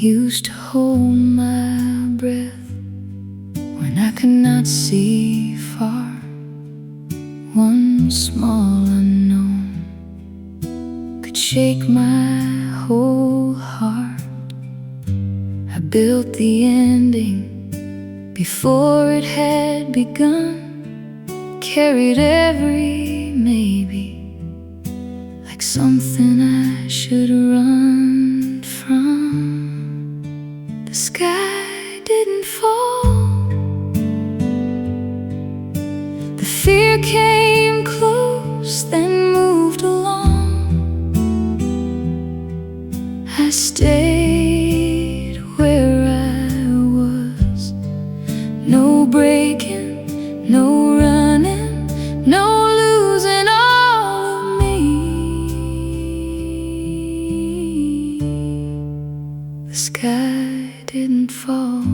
used to hold my breath when I could not see far. One small unknown could shake my whole heart. I built the ending before it had begun, carried every maybe like something I should run from. The sky didn't fall, the fear came close, then moved along. I stayed where I was, no breaking, no running, no losing all of me. The sky didn't fall.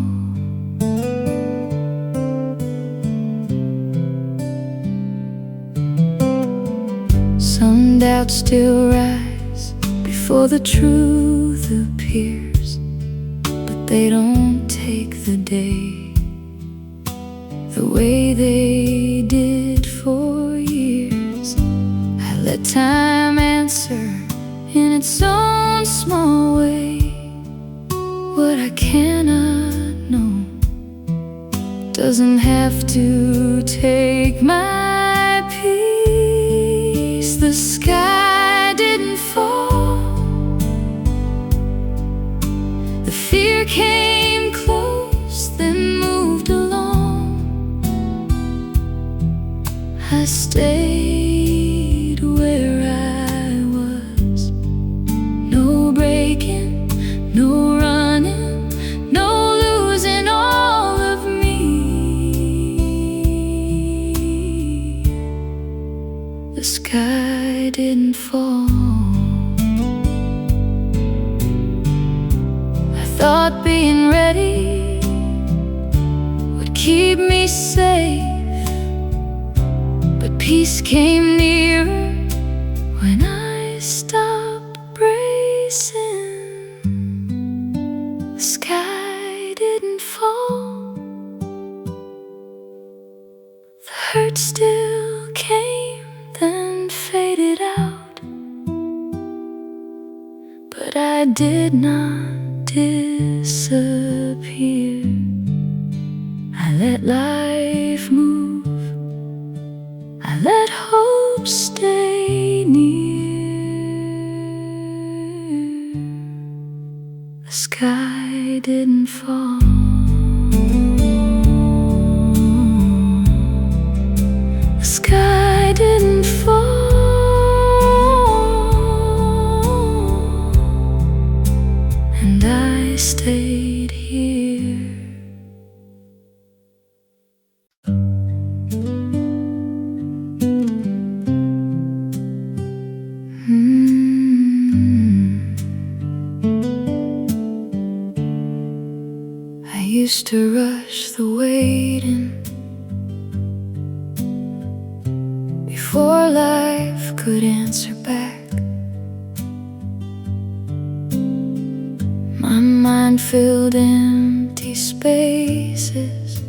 Some doubts still rise before the truth appears, but they don't take the day the way they did for years. I let time answer in its own small way what I cannot know. Doesn't have to take my peace. The sky didn't fall, the fear came close, then moved along. I stayed where I was, no breaking, no running, no losing all of me. The sky didn't fall. I thought being ready would keep me safe, but peace came nearer when I stopped bracing. The sky didn't fall, the hurt still came, then faded out, but I did not disappear. I let life move, I let hope stay near. The sky didn't fall, the sky didn't fall, and I stayed here. I used to rush the waiting before life could answer back. My mind filled empty spaces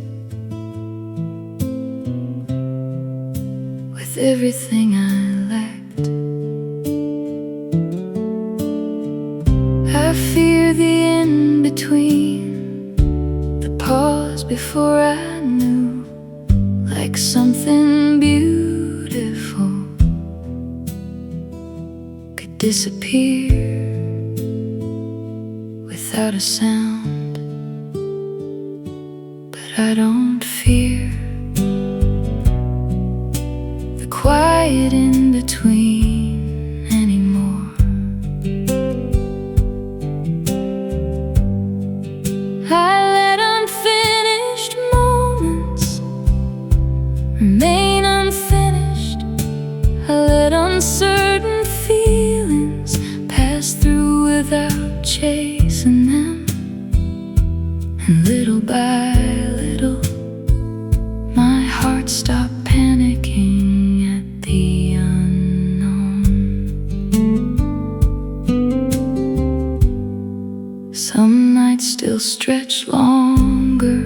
with everything I lacked. I fear the in-between, the pause before I knew, like something beautiful could disappear without a sound. But I don't fear the quiet in between anymore. I let unfinished moments remain unfinished. I let uncertain feelings pass through without chasing them. And little by little, my heart stopped panicking at the unknown. Some stretch longer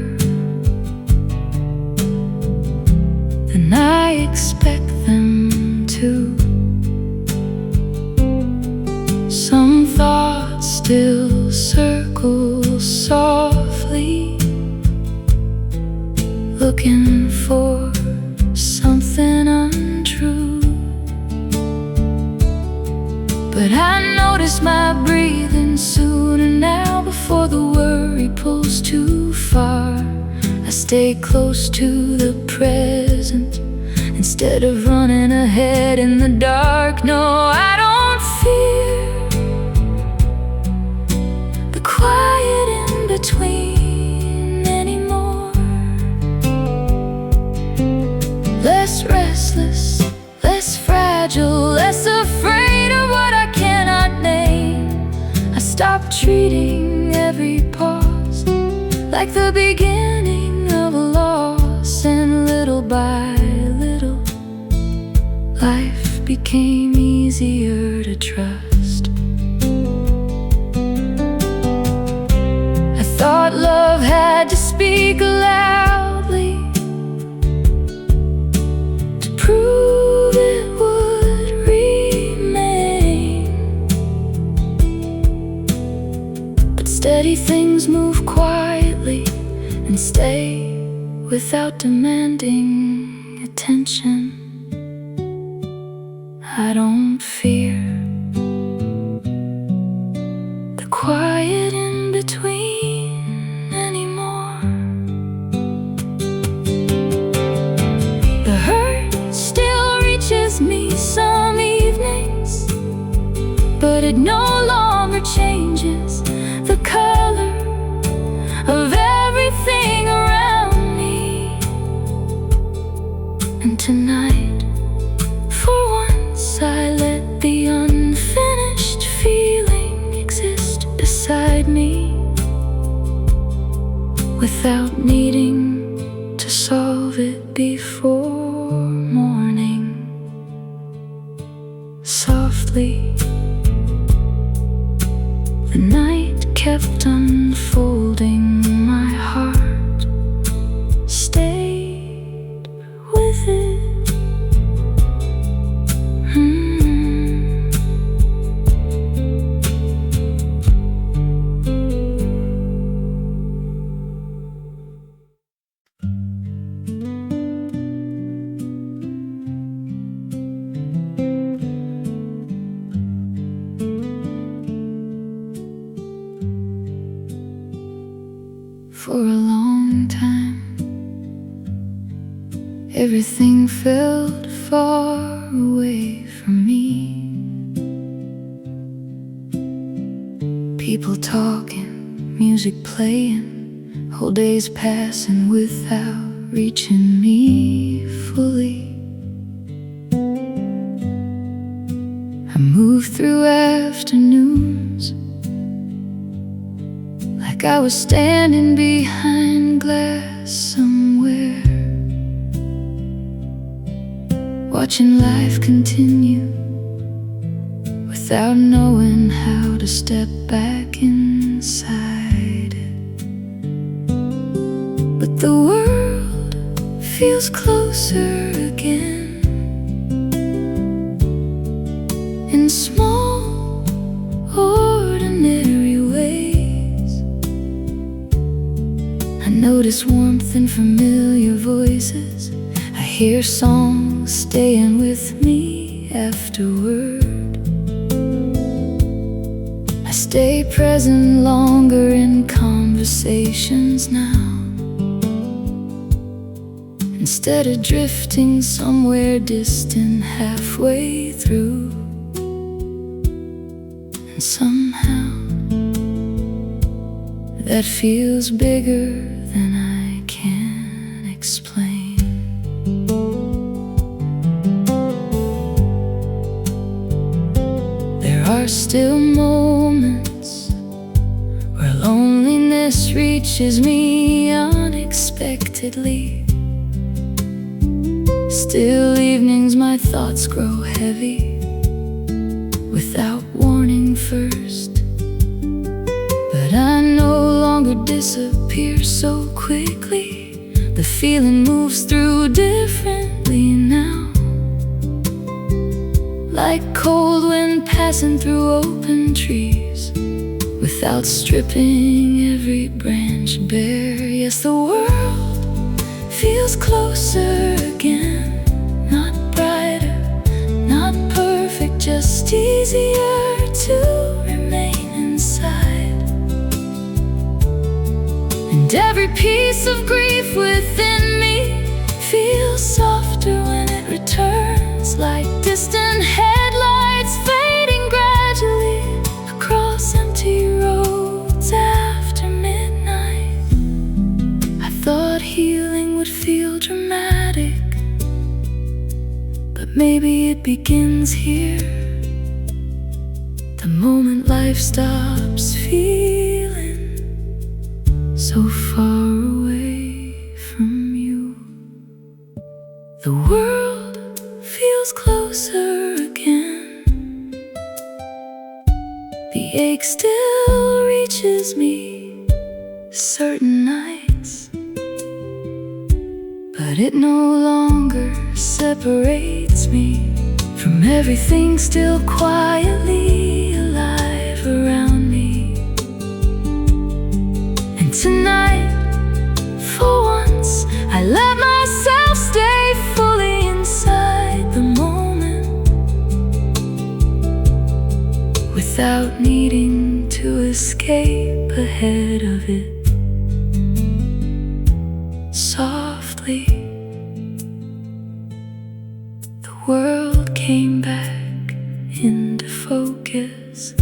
than I expect them to. Some thoughts still circle softly, looking for something untrue. But I notice my breathing sooner now, before the worry pulls too far. I stay close to the present instead of running ahead in the dark. No, I don't fear the quiet in between anymore. Less restless, less fragile, less afraid of what I cannot name. I stop treating every pause like the beginning of a loss, and little by little, life became easier to trust. I thought love had to speak loudly to prove it would remain, but steady things move quietly and stay without demanding attention. I don't fear the quiet in between anymore. The hurt still reaches me some evenings, but it no longer changes the color of everything around me. And tonight, for once, I let the unfinished feeling exist beside me, without needing to solve it before morning. Softly, the night kept unfolding. My heart stayed with it. For a long time, everything felt far away from me. People talking, music playing, whole days passing without reaching me fully. I moved through afternoons like I was standing behind glass somewhere, watching life continue without knowing how to step back inside it. But the world feels closer again, in small, ordinary ways. I notice warmth in familiar voices. I hear songs staying with me afterward. I stay present longer in conversations now, instead of drifting somewhere distant halfway through. And somehow that feels bigger than I can explain. There are still moments where loneliness reaches me unexpectedly. Still evenings my thoughts grow heavy without warning first. But I no longer disappear so quickly. The feeling moves through differently now, like cold wind passing through open trees, without stripping every branch bare. Yes, the world feels closer again, not brighter, not perfect, just easier to remain inside. And every piece of grief within me feels softer when it returns, like distant headlights fading gradually across empty roads after midnight. I thought healing would feel dramatic, but maybe it begins here, the moment life stops feeling so far away from you. The world feels closer again. The ache still reaches me certain nights, but it no longer separates me from everything still quietly alive around me. And tonight, for once, I let myself stay fully inside the moment, without needing to escape ahead of it. Softly, the world came back into focus,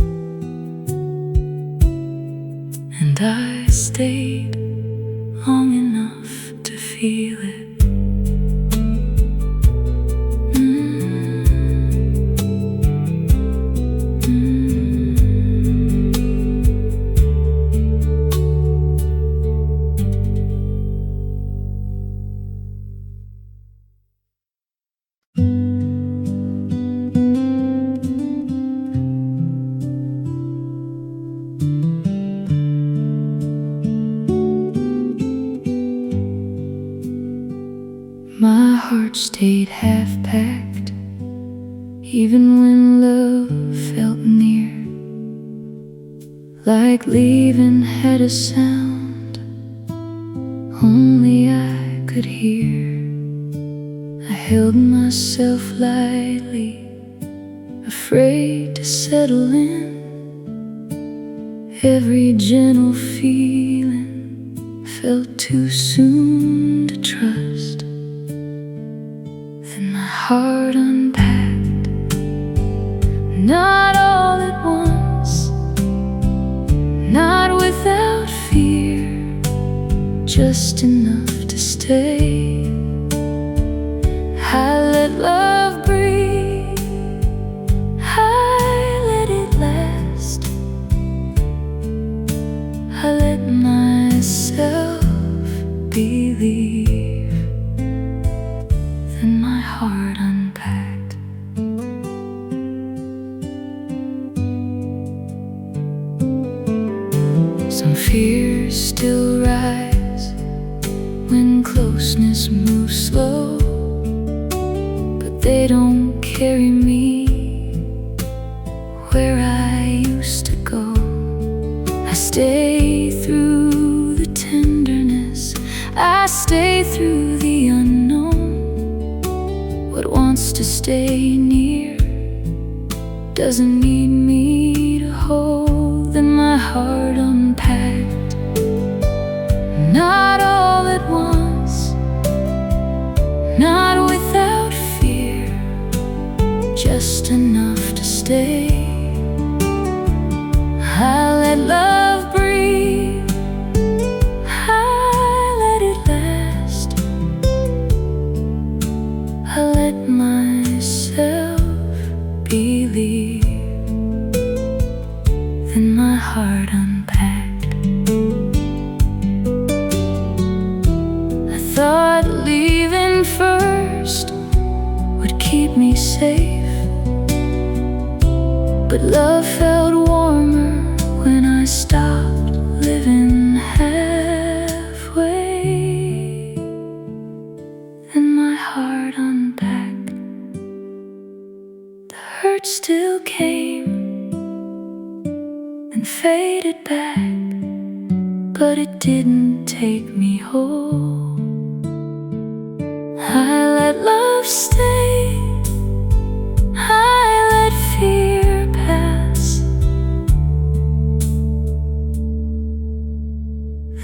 and I stayed long enough to feel it. My heart stayed half-packed, even when love felt near, like leaving had a sound only I could hear. I held myself lightly, afraid to settle in. Every gentle feeling felt too soon to trust. Then my heart unpacked, not all at once, not without fear, just enough to stay. I let love breathe, I let it last, I let myself believe. Then my heart unpacked. Some fears still rise when closeness moves slow, but they don't carry me where I used to go. I stay through the tenderness, I stay through the unknown. What wants to stay near doesn't need me to hold. Then my heart unpacked, not all at once, not without fear, just enough to stay. I let love breathe, I let it last, I let myself believe. Then my heart unpacked. I thought leaving first would keep me safe, but love felt warmer when I stopped living half. it take me whole. I let love stay, I let fear pass,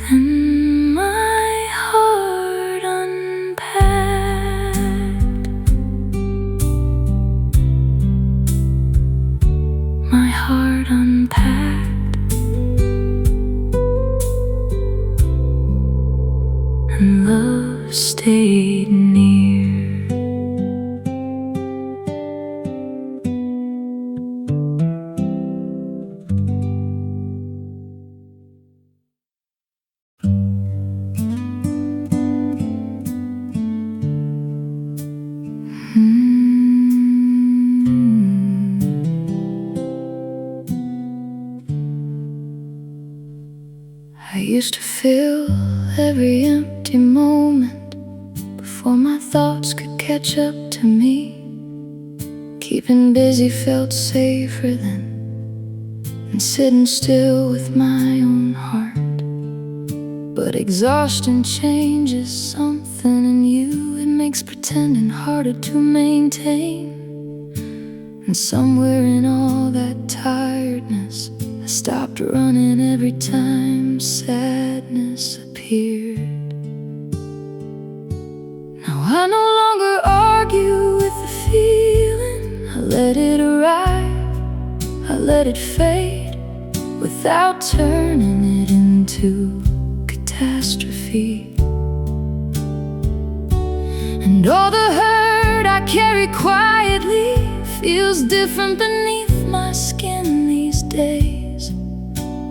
then my heart unpacked. My heart unpacked, and love stayed near. I used to fill every empty moment before my thoughts could catch up to me. Keeping busy felt safer than sitting still with my own heart. But exhaustion changes something in you. It makes pretending harder to maintain. And somewhere in all that tiredness, I stopped running every time sadness appeared. Now I no longer argue with the feeling. I let it arrive, I let it fade, without turning it into catastrophe. And all the hurt I carry quietly feels different beneath my skin these days,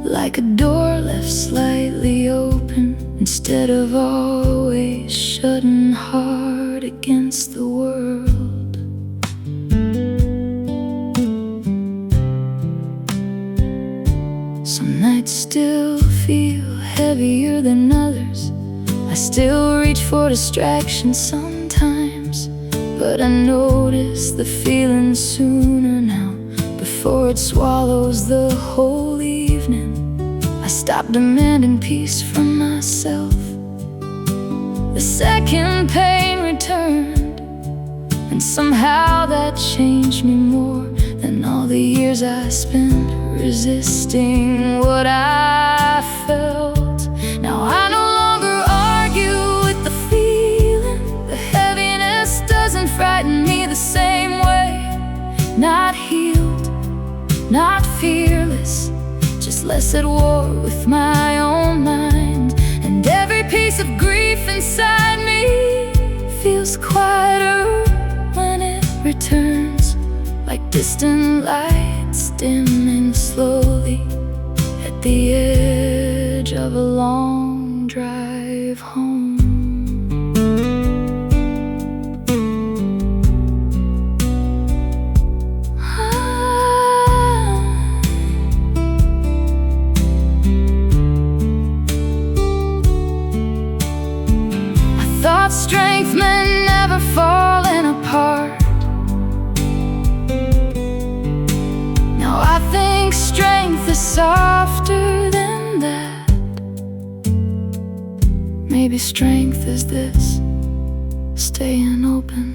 like a door left slightly open instead of always shutting hard against the world. Some nights still feel heavier than others. I still reach for distraction sometimes, but I notice the feeling sooner now, before it swallows the whole evening. I stop demanding peace from myself. The second pain returned, and somehow that changed me more than all the years I spent resisting what I felt. Now I no longer argue with the feeling. The heaviness doesn't frighten me the same way. Not healed, not fearless, just less at war with my own mind. And every piece of grief inside me feels quieter when it returns, like distant lights dimming slowly at the edge of a long drive home. Strength meant never falling apart. Now I think strength is softer than that. Maybe strength is this, staying open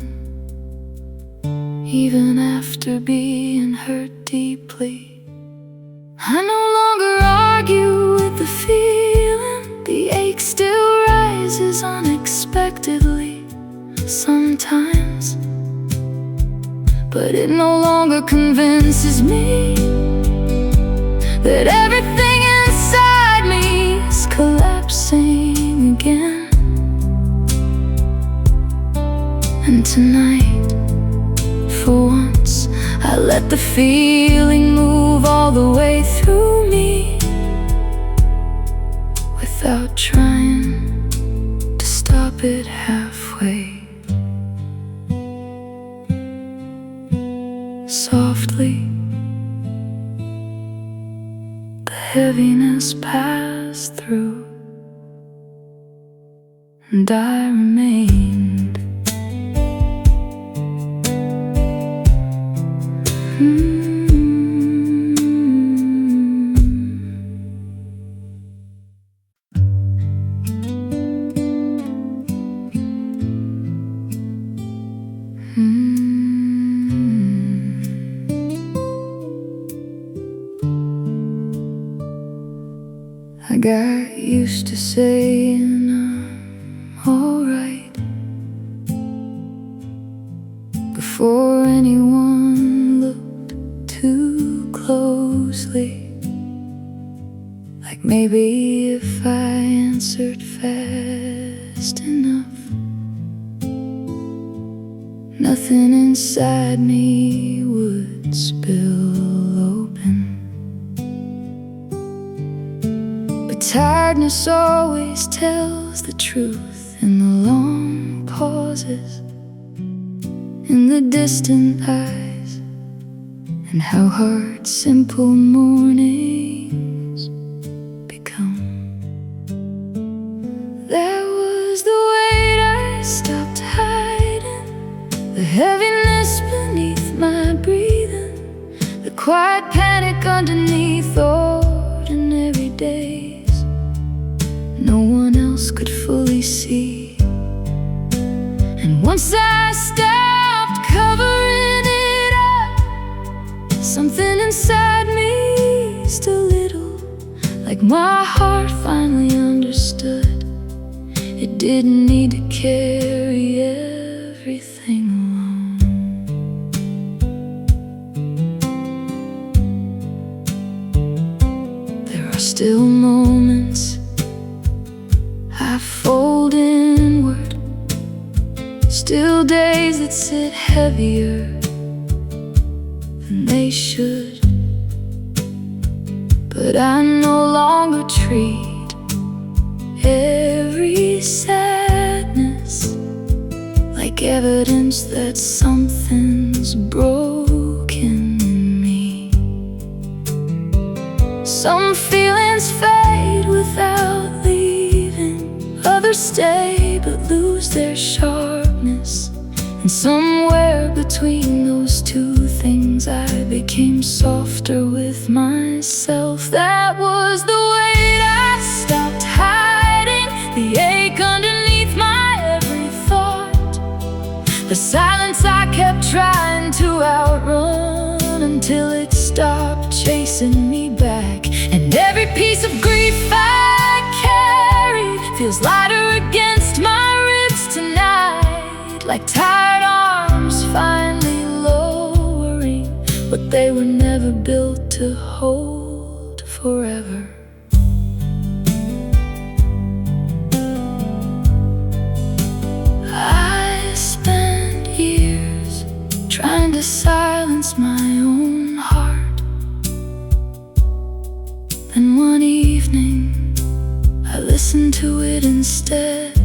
even after being hurt deeply. I no longer argue with the feeling. The ache still rises unexpectedly sometimes, but it no longer convinces me that everything inside me is collapsing again. And tonight, for once, I let the feeling move all the way through me, without trying to stop it halfway. Softly, the heaviness passed through, and I remained. to saying I'm alright before anyone looked too closely. Like maybe if I answered fast enough, nothing inside me would spill open. But tiredness always tells the truth in the long pauses, in the distant eyes, and how hard simple mornings become. There was the weight I stopped hiding, the heaviness beneath my breathing, the quiet panic underneath ordinary days no one else could fully see. And once I stopped covering it up, something inside me, still little, like my heart finally understood. It didn't need to carry everything alone. There are still moments I fold inward, still days that sit heavier than they should. But I no longer treat every sadness like evidence that something's broken in me. Some feelings fade without leaving, others stay but lose their sharpness. And somewhere between those two things I became softer with myself. That was the weight I stopped hiding, the ache underneath my every thought, the silence I kept trying to outrun until it stopped chasing me back. And every piece of grief I carried feels lighter against my ribs tonight, like tired arms finally lowering what they were never built to hold forever. I spent years trying to silence my own heart. Then one evening I listened to it instead,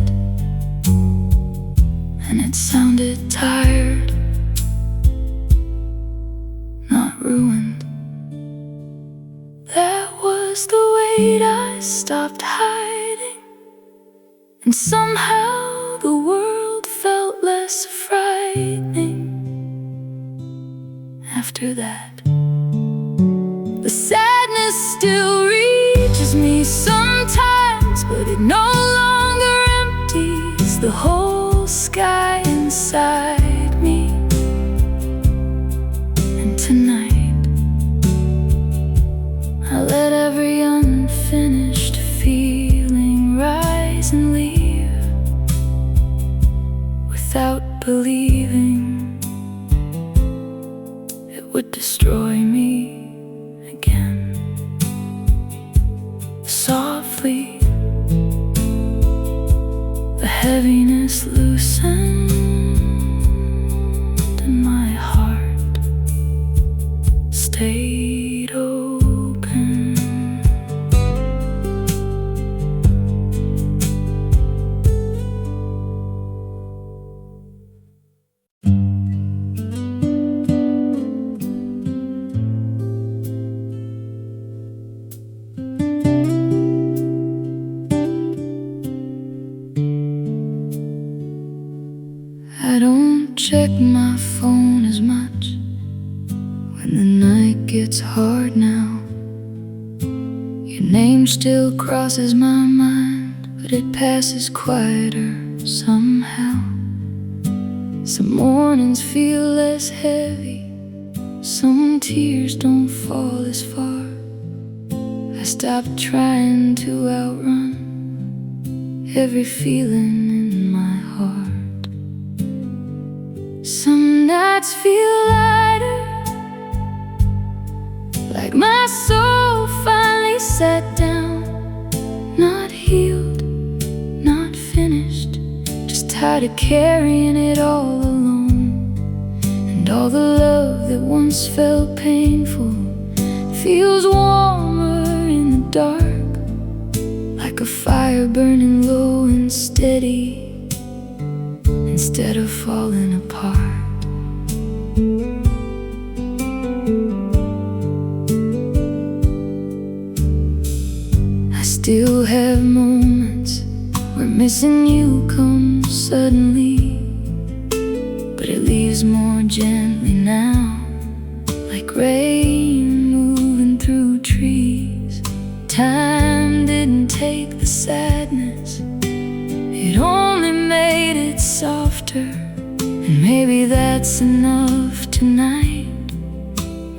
and it sounded tired, not ruined. That was the weight I stopped hiding, and somehow the world felt less frightening after that. The sadness still reaches me sometimes, but it no longer empties the whole sky inside me. And tonight I let every unfinished feeling rise and leave without believing it would destroy me again. Softly the heaviness loosened and my heart stayed open. I don't check my phone as much when the night gets hard now. Your name still crosses my mind, but it passes quieter somehow. Some mornings feel less heavy, some tears don't fall as far. I stopped trying to outrun every feeling in my heart. Some nights feel lighter, like my soul finally sat down. Not healed, not finished, just tired of carrying it all alone. And all the love that once felt painful feels warmer in the dark, like a fire burning low and steady, instead of falling apart. I still have moments where missing you comes suddenly, but it leaves more gently now, like rain moving through trees. Time didn't take the sadness, it only made it softer. And maybe that's enough tonight,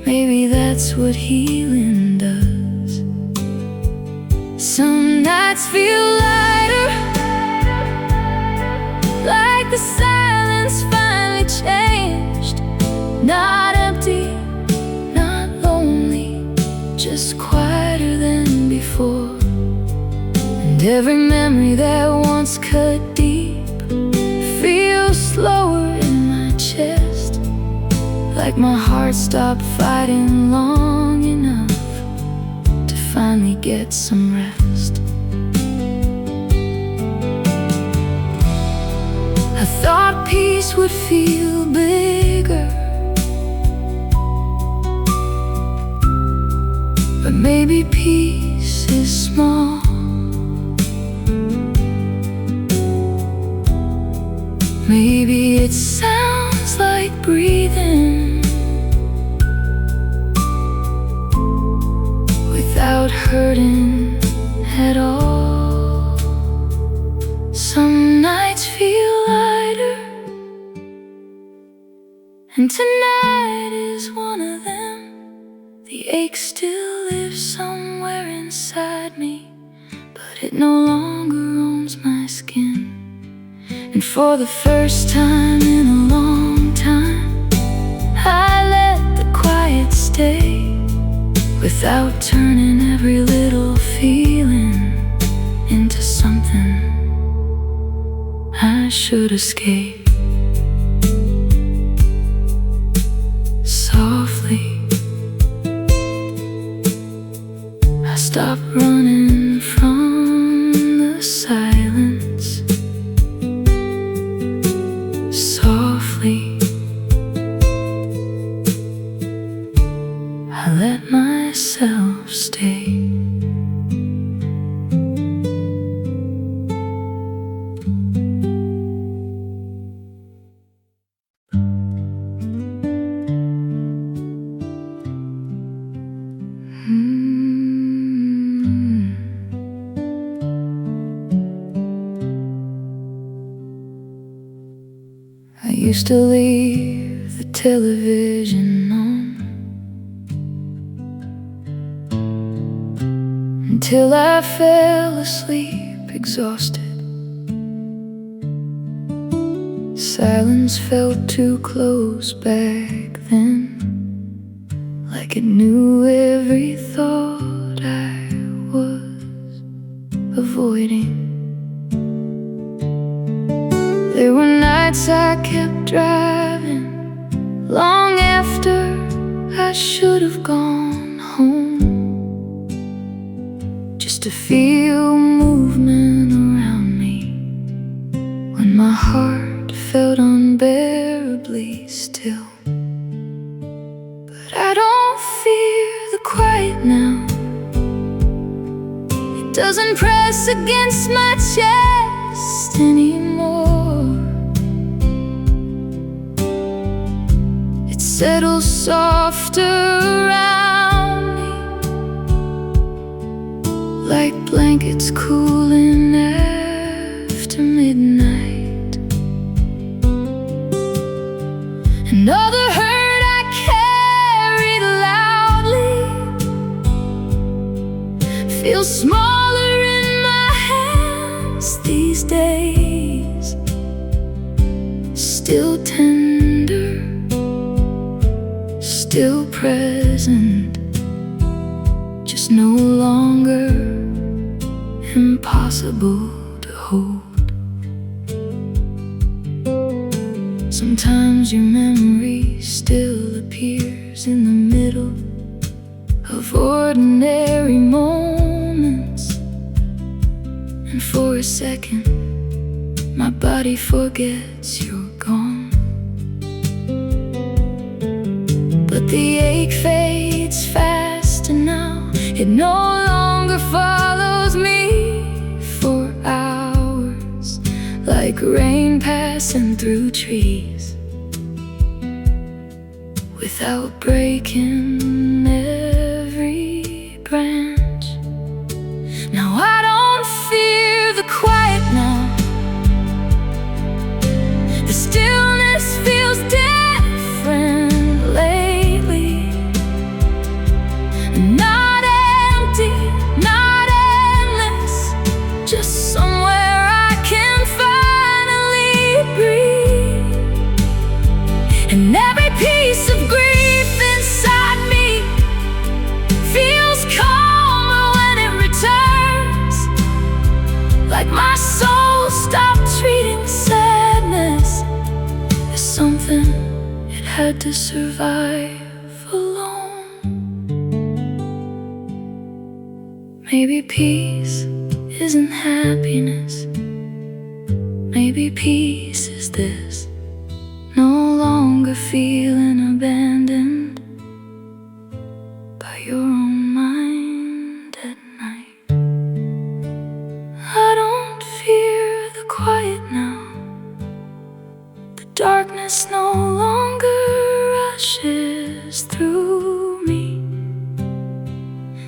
maybe that's what healing does. Some nights feel lighter, like the silence finally changed. Not empty, not lonely, just quieter than before. And every memory that once cut deep feels slower in my chest, like my heart stopped fighting long enough to finally get some rest. I thought peace would feel bigger, but maybe peace is small. Maybe it sounds like breathing without hurting at all. Some nights feel lighter, and tonight is one of them. The ache still lives somewhere inside me, but it no longer owns my skin. And for the first time in a long time, I let the quiet stay, without turning every little feeling into something I should escape. Softly, I stopped running from the silence. Softly, I let myself stay. I used to leave the television on until I fell asleep exhausted. Silence felt too close back then, like it knew every thought I was avoiding. There were nights I kept driving long after I should have gone home, just to feel movement around me when my heart felt unbearably still. But I don't fear the quiet now, it doesn't press against my chest anymore. Settle softer around me, like blankets cooling after midnight. And all the hurt I carried loudly feels smaller in my hands these days, still tender, still present, just no longer impossible to hold. Sometimes your memory still appears in the middle of ordinary moments, and for a second my body forgets you're gone. But the ache fades fast, and now it no longer follows me for hours, like rain passing through trees without breaking every branch. Now I don't fear the quiet now. The stillness feels different lately. Not empty, not endless, just somewhere I can finally breathe. And every piece of grief inside me feels calmer when it returns, like my soul stopped treating sadness as something it had to survive alone. Maybe peace isn't happiness. Maybe peace is this: no longer feeling abandoned by your own mind at night. I don't fear the quiet now. The darkness no longer rushes through me.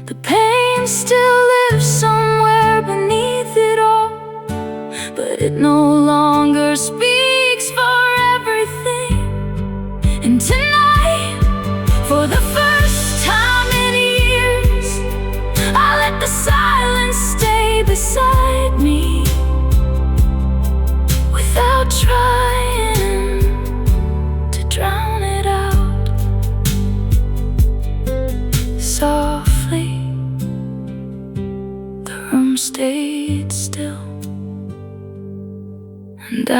The pain still lives somewhere beneath it all, but it no longer speaks for everything. And tonight, for the first time in years, I let the silence stay beside me without trying to drown it out. Softly, the room stayed still, and I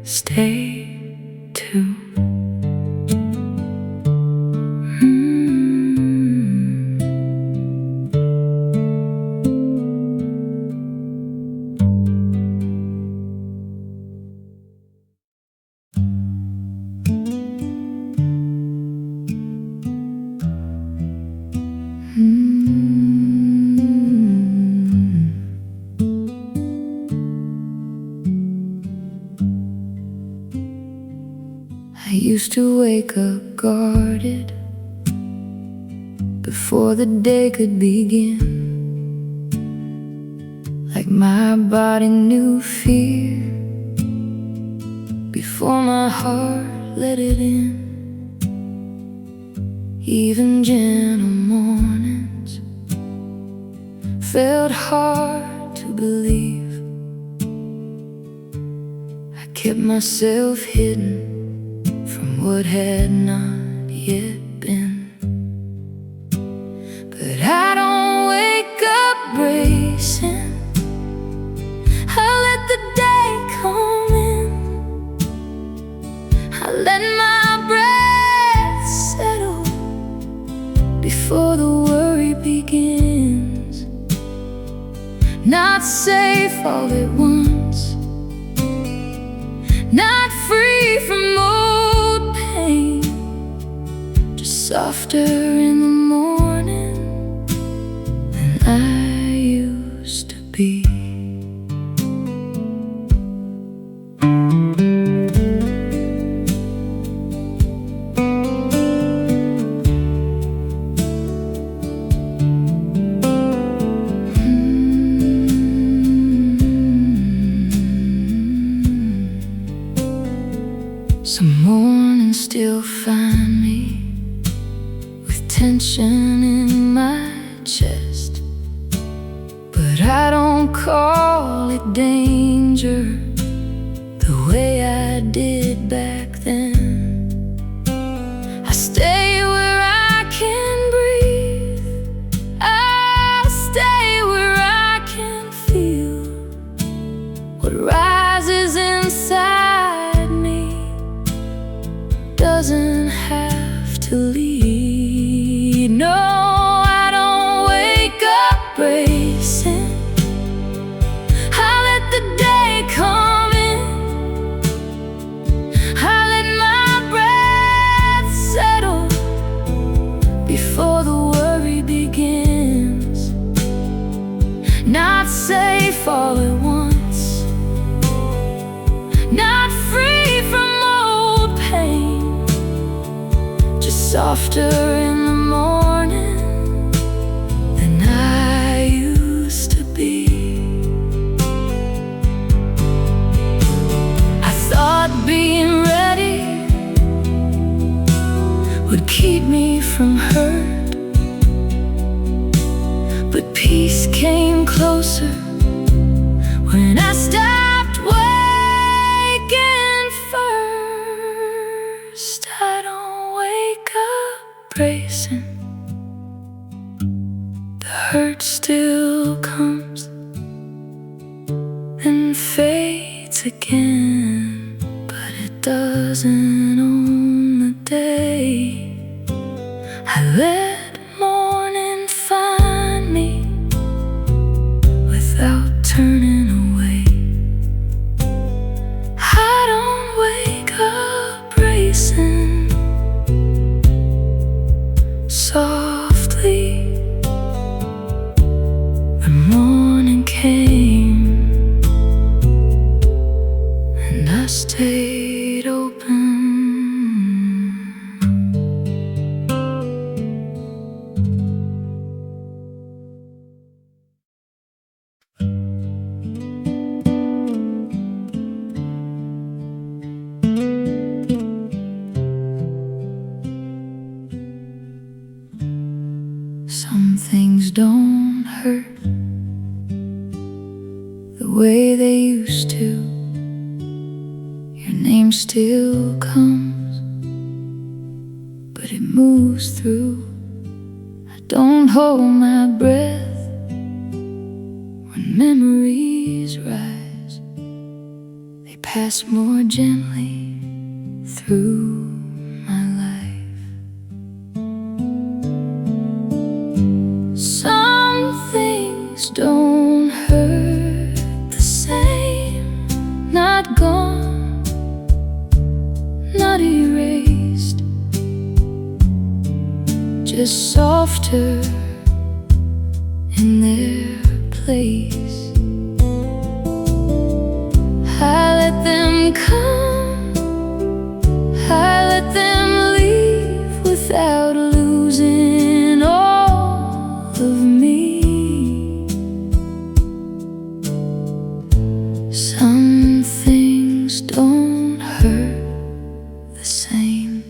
stayed too. I used to wake up guarded before the day could begin, like my body knew fear before my heart let it in. Even gentle mornings felt hard to believe. I kept myself hidden from what had not yet been. But I don't wake up bracing. I let the day come in. I let my breath settle before the worry begins. Not safe all at once, not free from old pain, just softer in the morning than I used to be. Some mornings still find me with tension danger the way I did back then. I stay where I can breathe. I stay where I can feel what rises inside me. Doesn't have to lead. No, I don't wake up bracing. I let the day come in. I let my breath settle before the worry begins. Not safe all at once, not free from old pain, just softer in the morning than I used to be. I thought being ready would keep me from hurt, but peace came closer when I stopped waking first. I don't wake up bracing. The hurt still comes and fades again, but it doesn't on the day I let morning find me without turning away. I don't wake up bracing. Softly the morning came and I stayed open. Some things don't hurt the way they used to. Your name still comes, but it moves through. I don't hold my breath when memories rise. They pass more gently through my life. Some things don't hurt the same, not gone, not erased, just softer in their place. I let them come, I let them leave without losing all of me. Some things don't hurt the same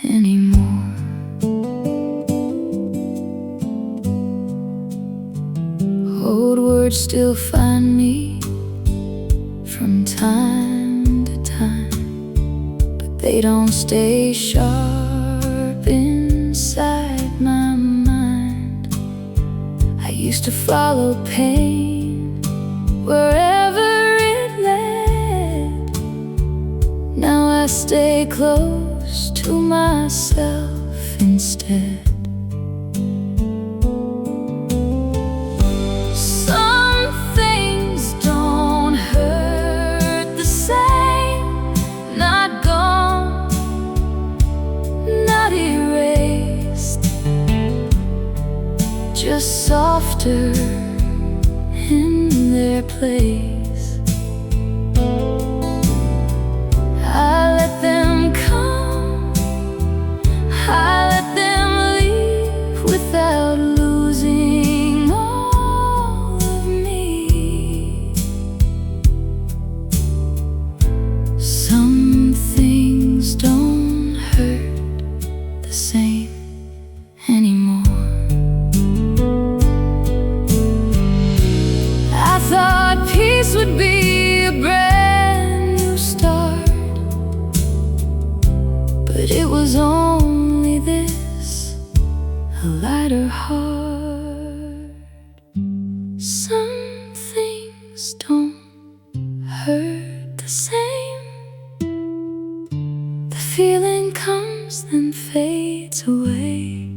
anymore. Old words still find me from time to time, but they don't stay sharp inside my mind. I used to follow pain wherever it led. Now I stay close to myself instead. Some things don't hurt the same, not gone, not erased, just softer in their place. I let them come, I let them leave without losing all of me. Some things don't hurt the same anymore. I thought peace feeling comes then fades away.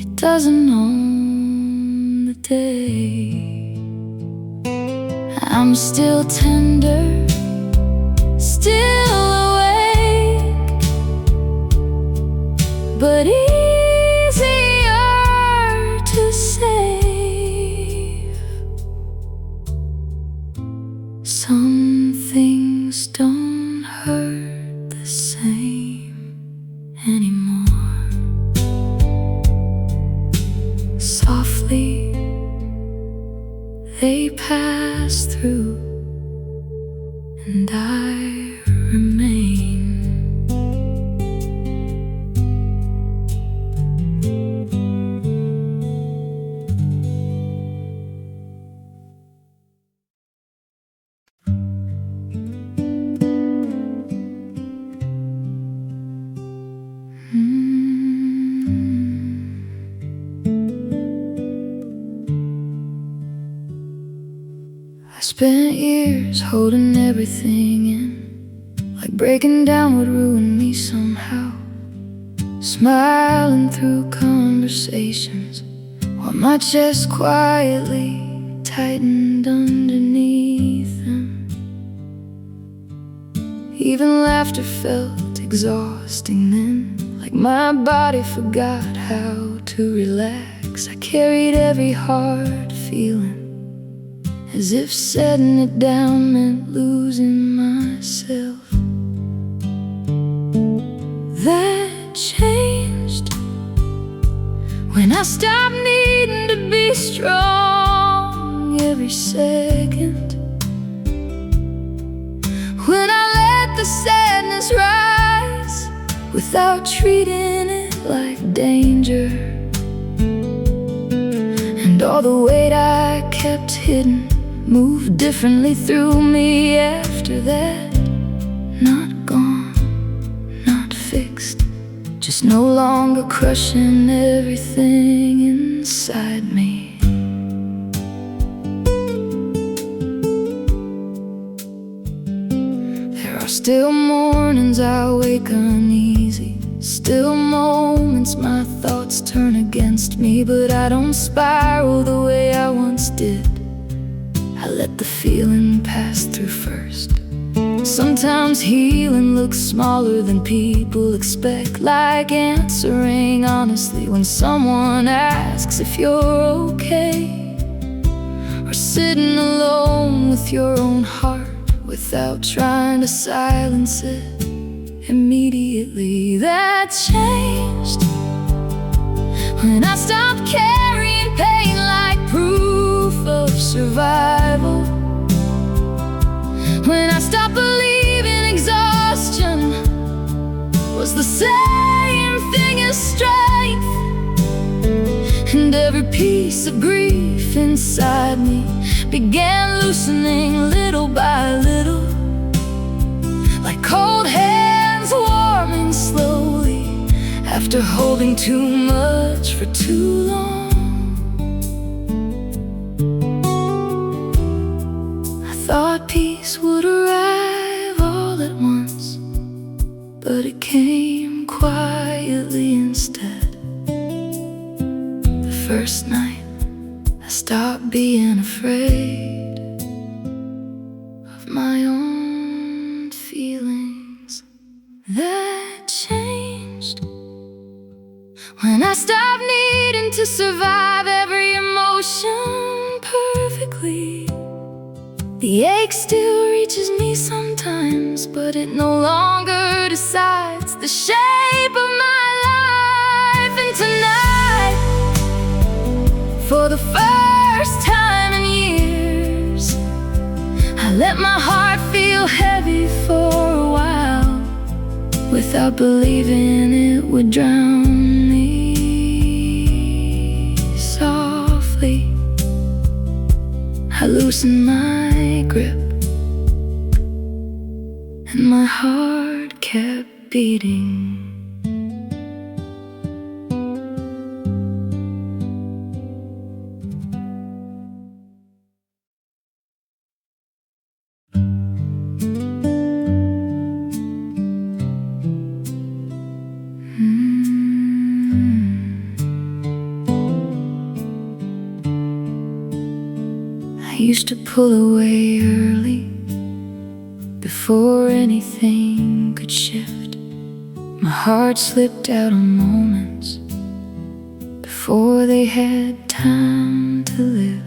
It doesn't own the day. I'm still tender, still awake, but easier to save. Some things don't hurt the same anymore. Softly they pass through, and I remain. I spent years holding everything in, like breaking down would ruin me somehow. Smiling through conversations while my chest quietly tightened underneath them. Even laughter felt exhausting then, like my body forgot how to relax. I carried every hard feeling, as if setting it down meant losing myself. That changed when I stopped needing to be strong every second. When I let the sadness rise without treating it like danger, and all the weight I kept hidden moved differently through me after that. Not gone, not fixed, just no longer crushing everything inside me. There are still mornings I wake uneasy, still moments my thoughts turn against me, but I don't spiral the way I once did. I let the feeling pass through first. Sometimes healing looks smaller than people expect, like answering honestly when someone asks if you're okay, or sitting alone with your own heart without trying to silence it immediately. That changed when I stopped carrying pain like proof of survival, when I stopped believing exhaustion was the same thing as strength, and every piece of grief inside me began loosening little by little, like cold hands warming slowly after holding too much for too long. Thought peace would arrive all at once, but it came quietly instead. The first night I stopped being afraid of my own feelings. That changed when I stopped needing to survive every emotion perfectly. The ache still reaches me sometimes, but it no longer decides the shape of my life. And tonight, for the first time in years, I let my heart feel heavy for a while, without believing it would drown me. Softly I loosened my grip, and my heart kept beating. used to pull away early before anything could shift. My heart slipped out of moments before they had time to live.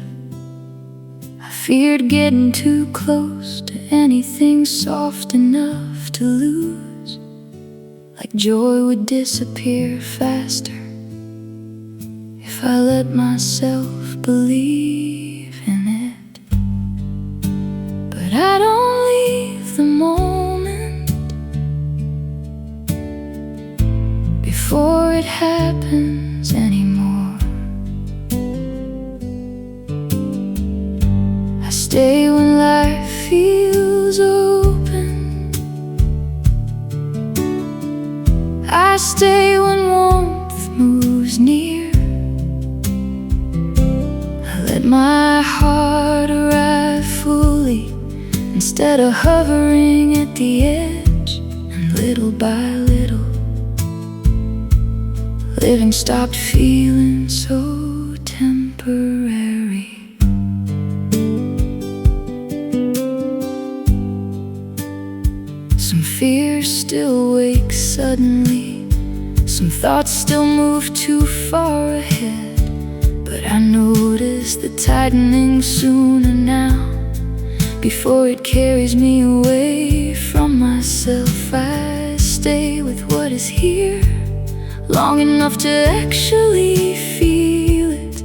I feared getting too close to anything soft enough to lose, like joy would disappear faster if I let myself believe in it. But I don't leave the moment before it happens anymore. I stay when life feels open. I stay when warmth moves near. I let my heart arrive fully instead of hovering at the edge. And little by little, living stopped feeling so temporary. Some fears still wake suddenly, some thoughts still move too far ahead. But I notice the tightening sooner now, before it carries me away from myself. I stay with what is here long enough to actually feel it.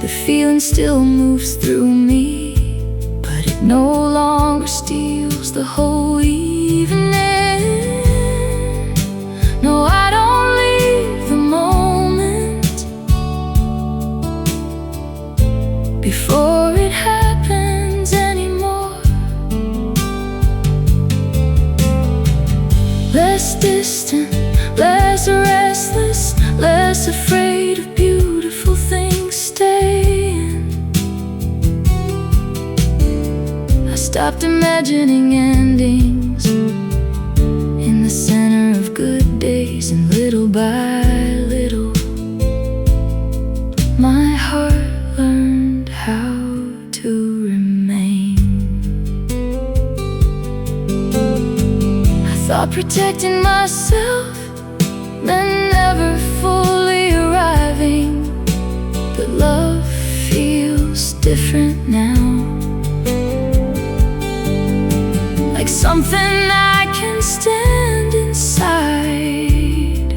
The feeling still moves through me, but it no longer steals the whole evening. No, I don't leave the moment before it happens anymore. Less distant, less restless, less afraid of beautiful things staying. I stopped imagining endings in the center of good days, and little by little, my heart learned how to remain. I thought protecting myself meant never fully arriving, but love feels different now, like something I can stand inside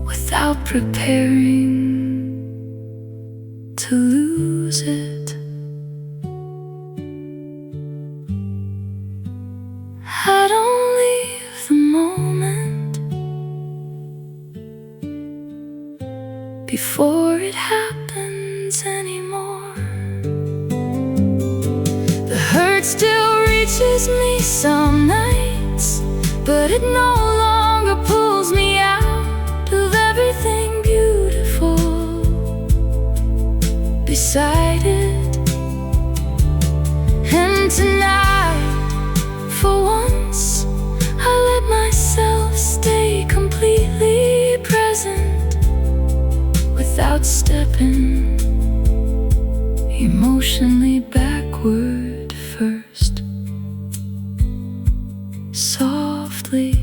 without preparing to lose it. I don't leave the moment before it happens anymore. The hurt still reaches me some nights, but it no longer pulls me out of everything beautiful beside it. And tonight, for once, I let myself stay completely present without stepping emotionally backward first. Softly,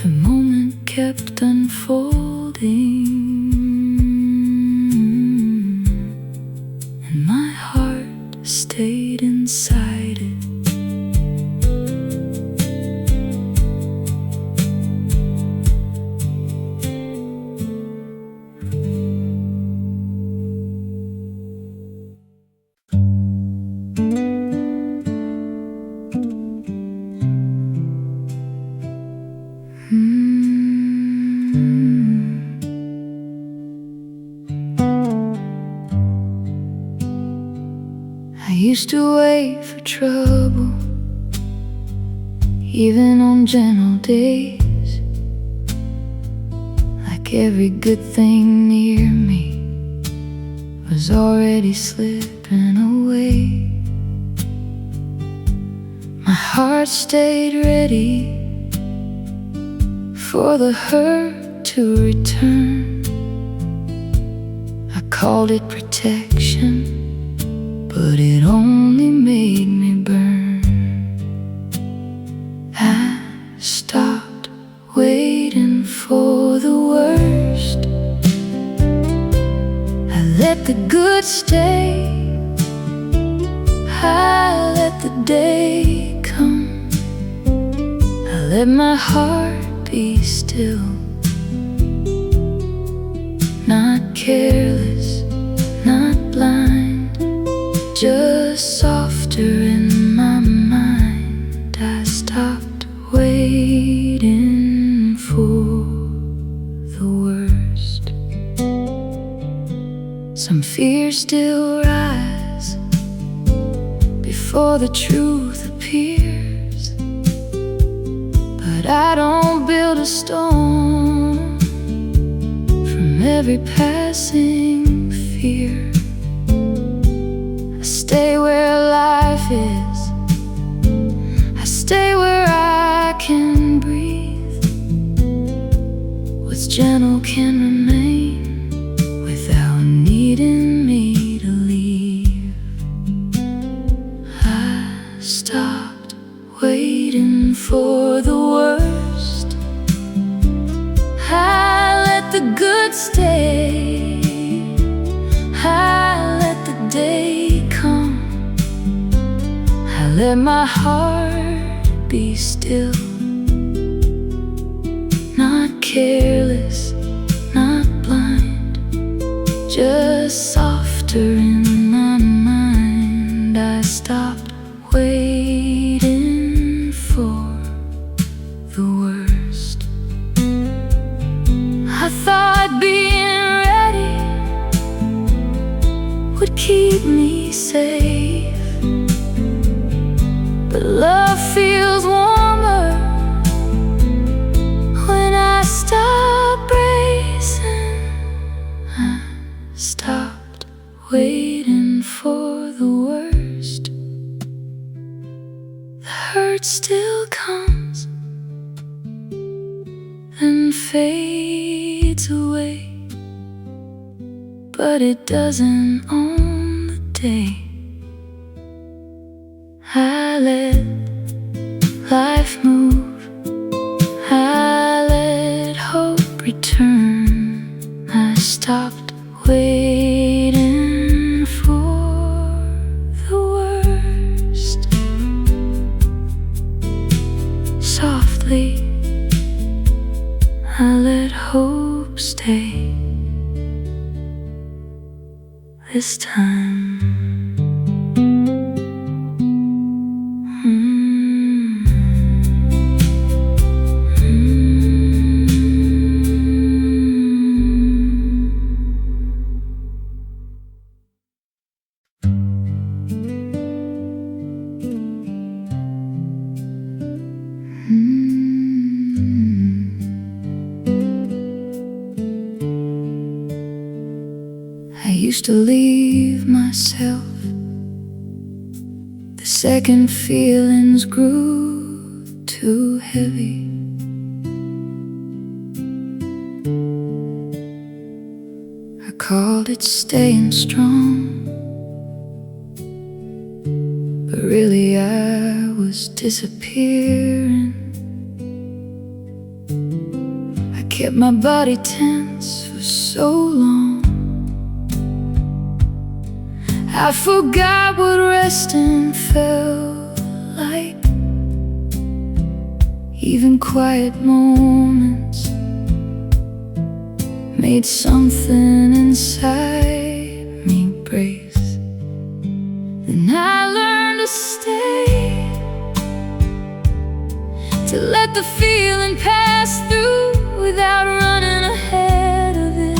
the moment kept unfolding, and my heart stayed inside it. I used to wait for trouble, even on gentle days, like every good thing near me was already slipping away. My heart stayed ready for the hurt to return. I called it protection, but it only made me burn. I stopped waiting for the worst. I let the good stay. I let the day come. I let my heart be still. Not careless, not blind, just softer in my mind. I stopped waiting for the worst. Some fears still rise before the truth appears, but I don't build a storm from every passing fear. I stay where life is. I stay where I can breathe. What's gentle can remain without needing me to leave. I stopped waiting for the worst. I let the good stay. I let the day come. I let my heart be still. Not careless, not blind, just softer in my mind. I stopped waiting for the worst. I thought being ready would keep me safe, but love feels warmer when I stop bracing. I stopped waiting for the worst. The hurt still comes and fades away, but it doesn't own the day. I let life move. I let hope return. I stopped waiting for the worst. Softly, I let hope stay. This time. I used to leave myself. The second feelings grew too heavy. I called it staying strong, but really I was disappearing. I kept my body tense for so long, I forgot what resting felt like. Even quiet moments made something inside me brace. Then I learned to stay, to let the feeling pass through without running ahead of it,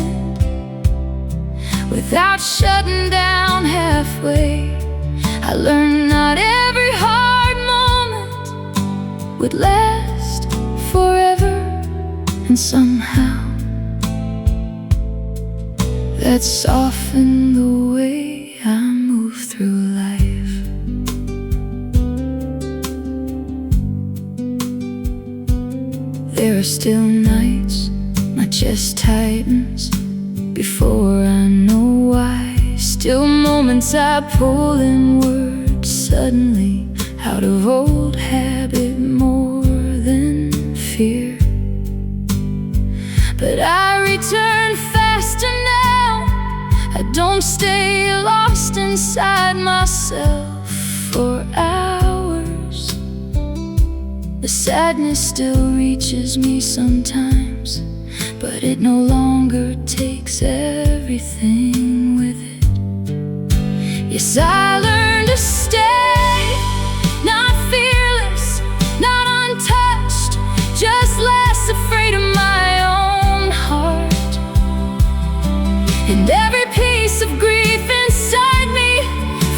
without shutting down halfway. I learned not every hard moment would last forever, and somehow that softened the way I move through life. There are still nights my chest tightens before I know moments I pull inward suddenly, out of old habit more than fear. But I return faster now. I don't stay lost inside myself for hours. The sadness still reaches me sometimes, but it no longer takes everything with it. Yes, I learned to stay, not fearless, not untouched, just less afraid of my own heart. And every piece of grief inside me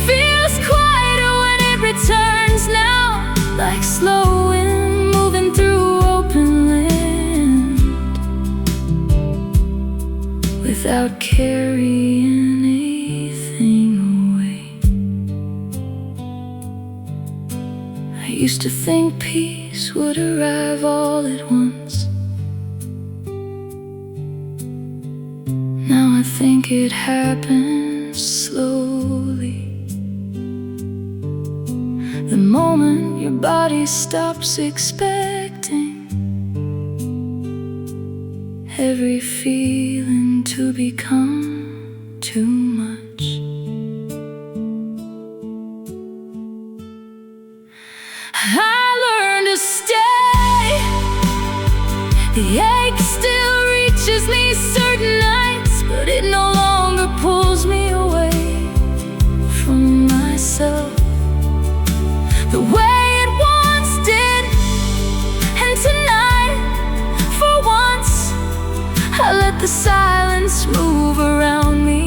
feels quieter when it returns now, like slow wind moving through open land, without carrying anything away. I used to think peace would arrive all at once. Now I think it happens slowly. The moment your body stops expecting every feeling to become too much. I learned to stay. The ache still reaches me certain nights, but it no longer pulls me away from myself the way it once did. And tonight, for once, I let the silence move around me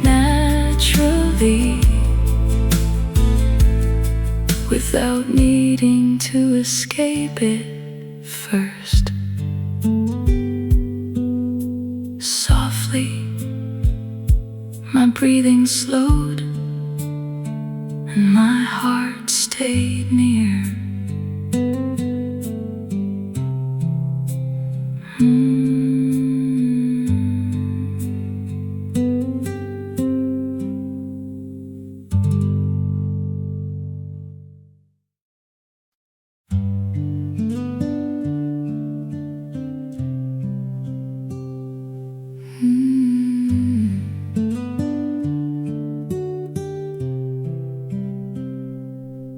naturally, without needing to escape it first. Softly, my breathing slowed, and my heart stayed near.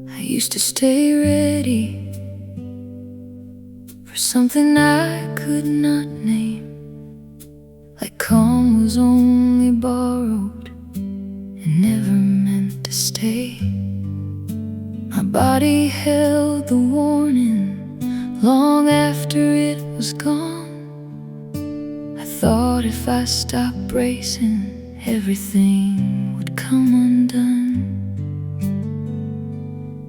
I used to stay ready for something I could not name, like calm was only borrowed and never meant to stay. My body held the warning long after it was gone. I thought if I stopped bracing, everything would come undone.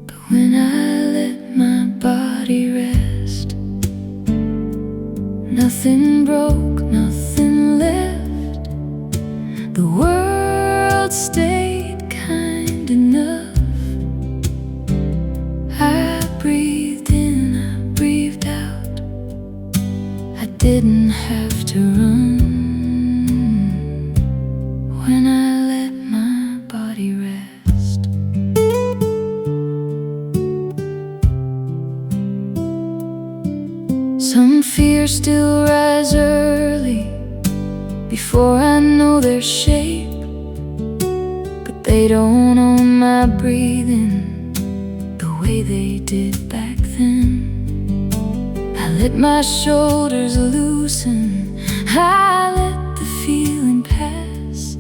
But when I let my body rest, nothing broke, nothing left. The world stayed kind enough. I breathed in, I breathed out. I didn't have to run when I let my body rest. Some fears still rise early before I know their shape, but they don't own my breathing the way they did back then. I let my shoulders loosen, I let the feeling pass.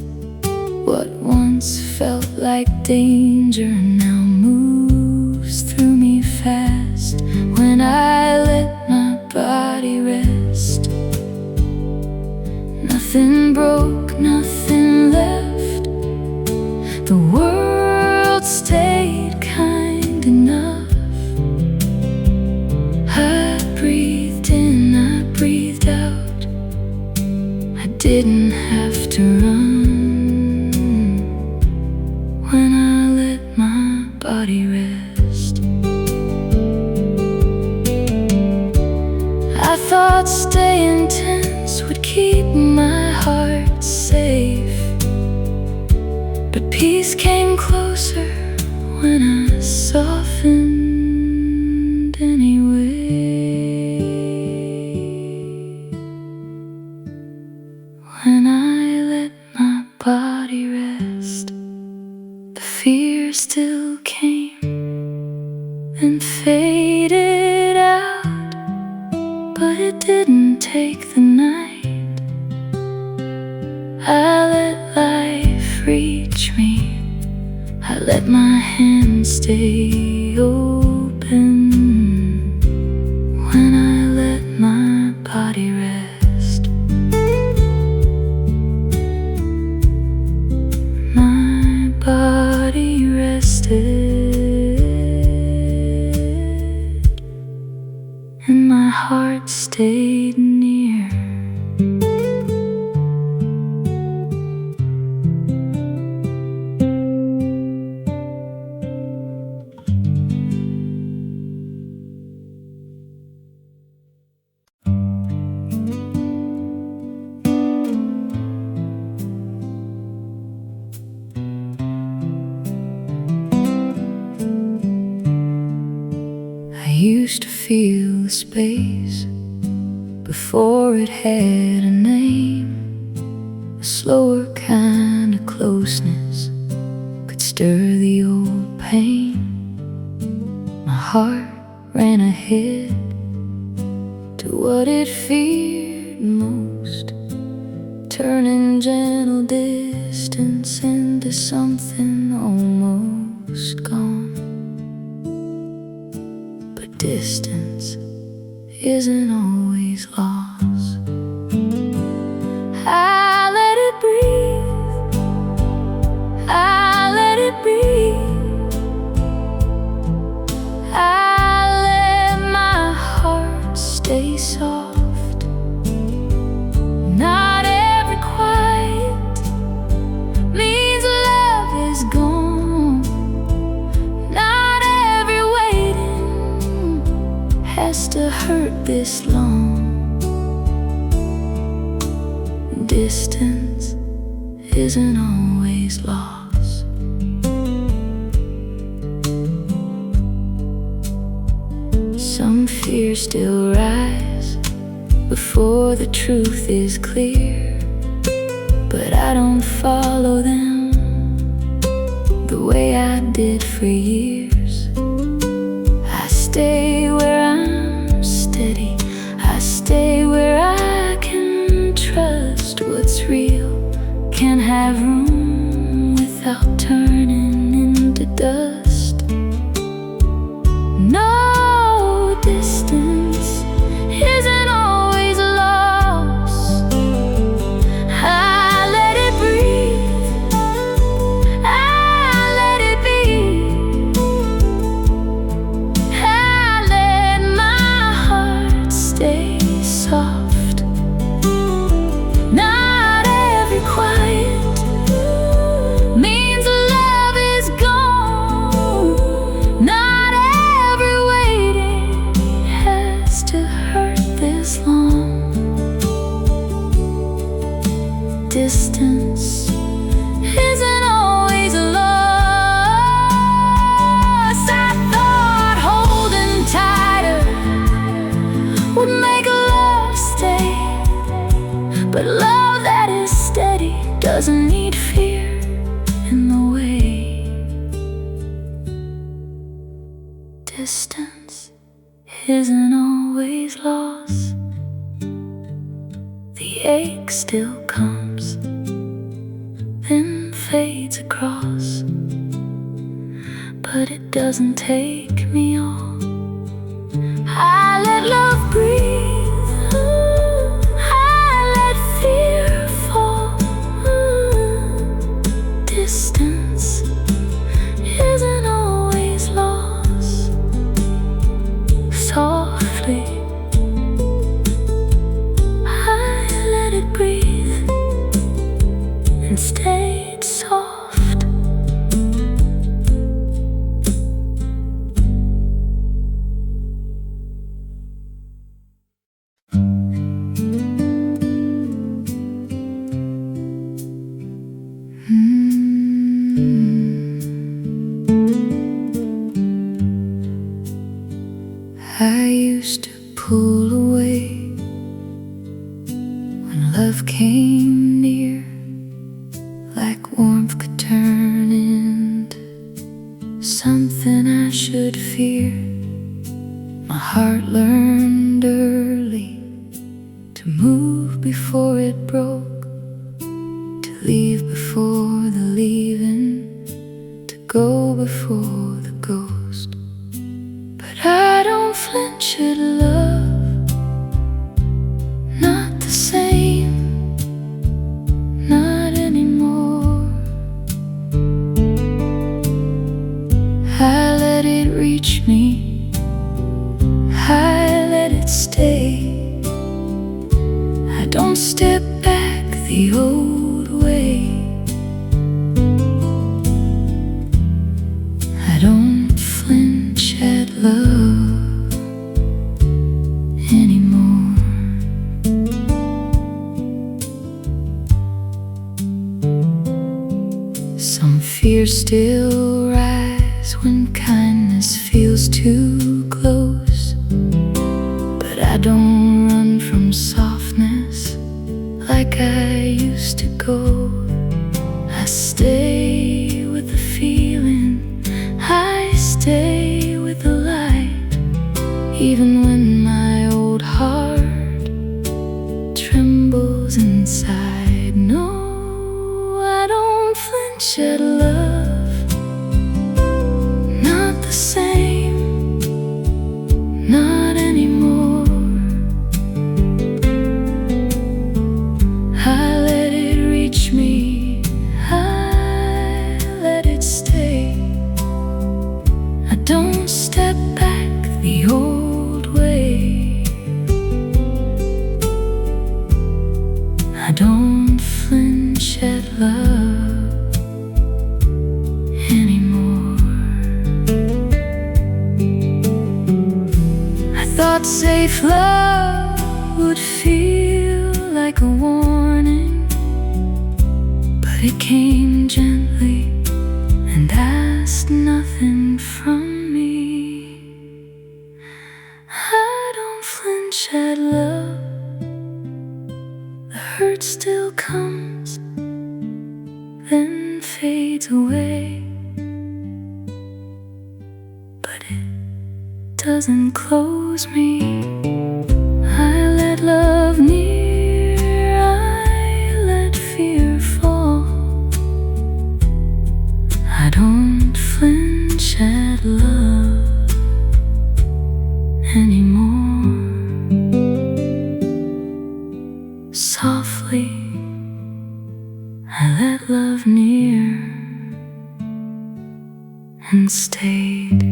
What once felt like danger now moves through me fast. When I let my body rest, nothing broke, nothing left. The world stayed kind enough. I breathed in, I breathed out. I didn't have to run when I let my body rest. I thought staying tense would keep my heart safe, Peace came closer when I softened anyway. When I let my body rest, the fear still came and faded out, but it didn't take the night. I let life reach me, I let my hands stay open. When I let my body rest, my body rested, and my heart stayed near. I used to feel the space before it had a name. A slower kind of closeness could stir the old pain. My heart ran ahead to what it feared most, turning gentle distance into something almost gone. But distance isn't always lost. I let it breathe, I let it breathe, I let my heart stay soft. Not every quiet means love is gone. Not every waiting has to hurt this long. Distance isn't always lost. Some fears still rise before the truth is clear, but I don't follow them the way I did for years. I stay where I'm steady, I stay where I can trust what's real, can have room without turning into dust. No, distance isn't always lost. I let it breathe, I let it be, I let my heart stay soft. Not every quiet means love is gone. Not every waiting has to hurt this long. Distance isn't always lost. I thought holding tighter would make love stay, but love that is steady doesn't need fear in the way. Distance isn't always lost. The ache still comes, then fades across, but it doesn't take me off. I let love breathe, I let fear fall. Distance isn't always lost. Softly I let it breathe and stayed soft. should fear. My heart learned early to move before it broke, to leave before the leaving, to go before the ghost. But I don't flinch at love, not the same, not anymore. I let it reach me, I let it stay. I don't step back the old way. I don't flinch at love anymore. Some fears still rise when kindness feels too close, but I don't run from softness like I used to go. I stay with the feeling, I stay with the light, even when my old heart trembles inside. No, I don't flinch at love, not the same, not anymore. I let it reach me, I let it stay. I don't step back the old way. I don't flinch at love anymore. I thought safe love would feel like a warning, but it came gently and asked nothing from me. I don't flinch at love, the hurt still comes, then fades away, but it doesn't close me. I let love near, I let fear fall. I don't flinch at love anymore. Softly, I let love near and stayed.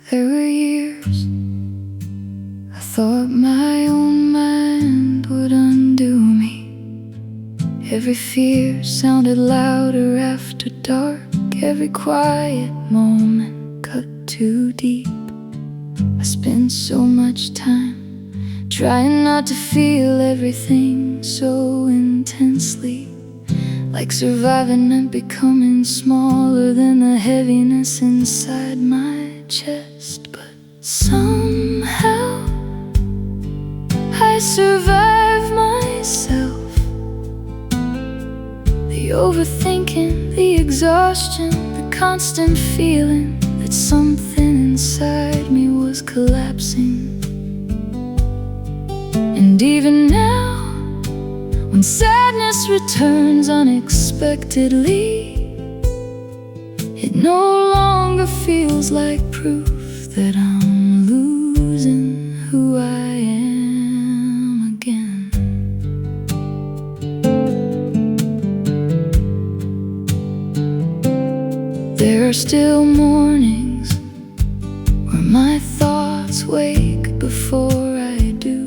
There were years I thought my own mind would undo me. Every fear sounded louder after dark, every quiet moment cut too deep. I spent so much time trying not to feel everything so intensely, like surviving and becoming smaller than the heaviness inside my chest. But somehow I survived myself, the overthinking, the exhaustion, the constant feeling that something inside me was collapsing. And even now, when sadness returns unexpectedly, it no longer feels like proof that I'm losing who I am again. There are still mornings where my thoughts wake before I do.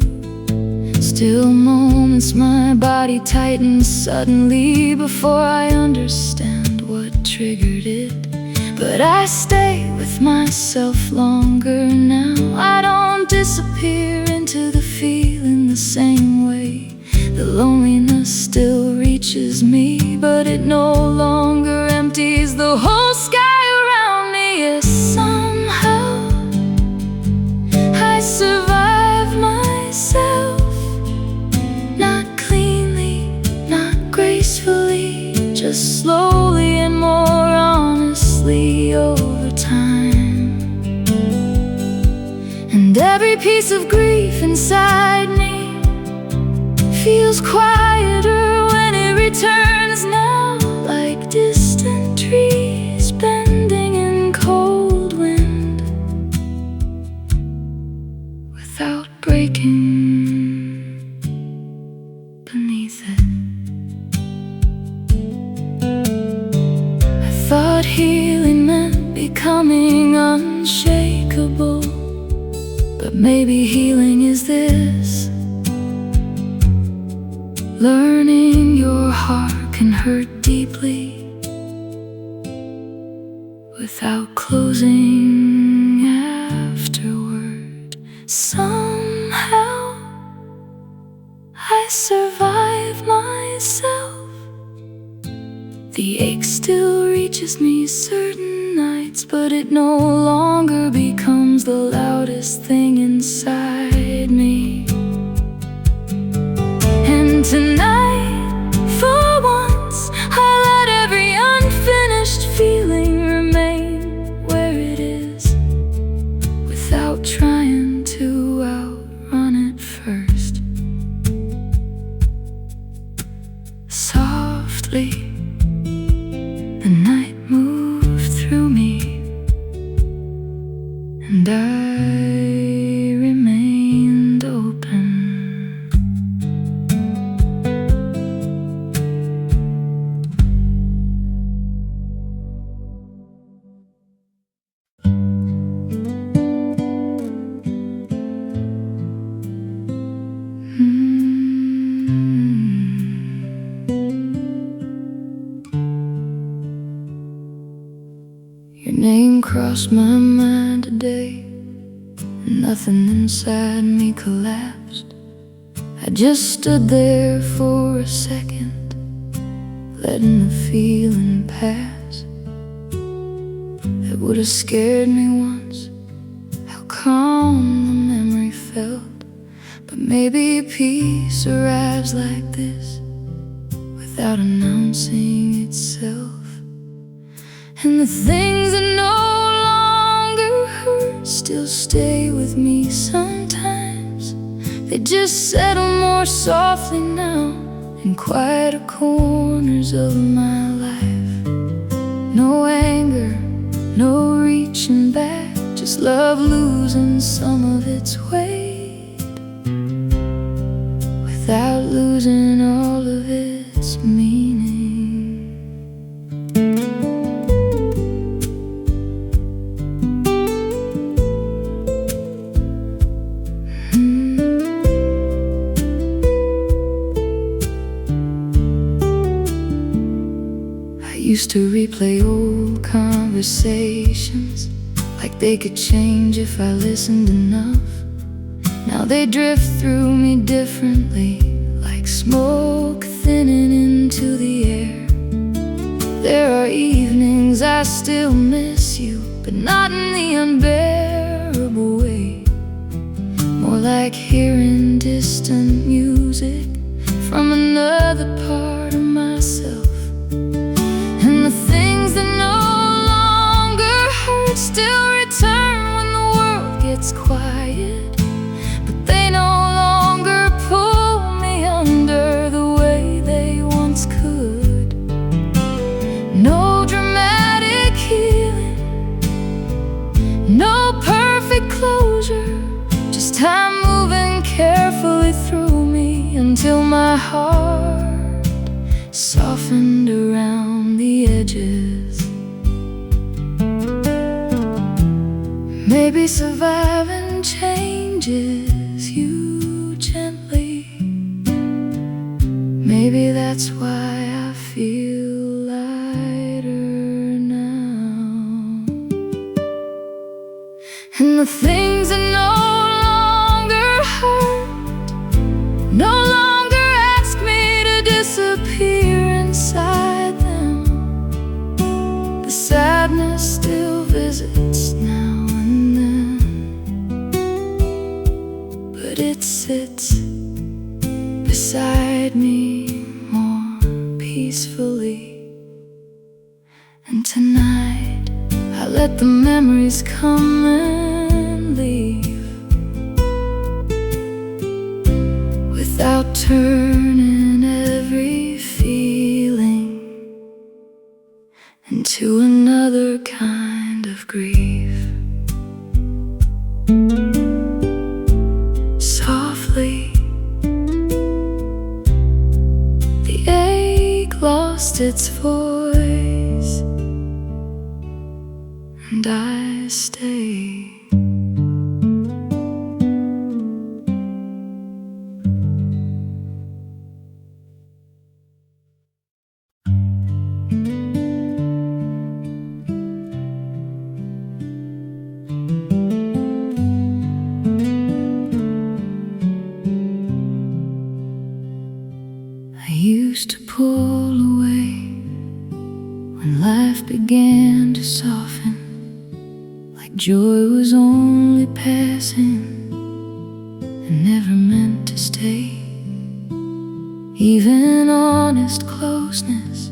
Still moments my body tightens suddenly before I understand what triggered it. But I stay with myself longer now. I don't disappear into the feeling the same way. The loneliness still reaches me, but it no longer empties the whole sky around me. Yes, somehow I survive myself. Not cleanly, not gracefully, just slowly and more honestly over time. And every piece of grief inside me feels quieter when it returns now, like distant trees bending in cold wind without breaking beneath it. I thought healing meant becoming unshakable, but maybe healing is this: learning your heart can hurt deeply without closing afterward. Somehow I survive myself. The ache still reaches me certain nights, but it no longer becomes the loudest thing inside me. And tonight, for once, I let every unfinished feeling remain where it is, without trying to outrun it first. Softly, the night moved through me, and I remained open. Your name crossed my mind today, and nothing inside me collapsed. I just stood there for a second, letting the feeling pass. It would have scared me once, how calm the memory felt. But maybe peace arrives like this, without announcing itself. And the things that no longer hurt still stay with me sometimes. They just settle more softly now in quieter corners of my life. No anger, no reaching back, just love losing some of its weight without losing all of its meaning. Used to replay old conversations like they could change if I listened enough. Now they drift through me differently, like smoke thinning into the air. There are evenings I still miss you, but not in the unbearable way. More like hearing distant music from another part of myself. The things that no longer hurt still return when the world gets quiet, but they no longer pull me under the way they once could. No dramatic healing, no perfect closure, just time moving carefully through me until my heart softened around the edges. Maybe surviving changes you gently. Maybe that's why I feel lighter now. And the things that no the memories come and leave without turning every feeling into another kind of grief. Softly, the ache lost its voice, and I stayed. I used to pull away when life began to soften, like joy was only passing and never meant to stay. Even honest closeness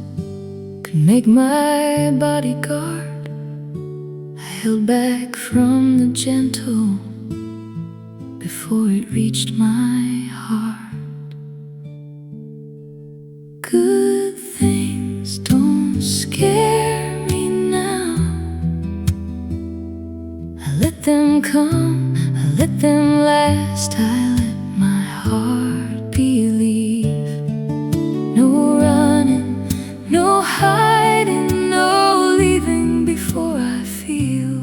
could make my bodyguard. I held back from the gentle before it reached my heart. Good things don't scare me now. I let them come, I let them last, I let my heart believe. No running, no hiding, no leaving before I feel.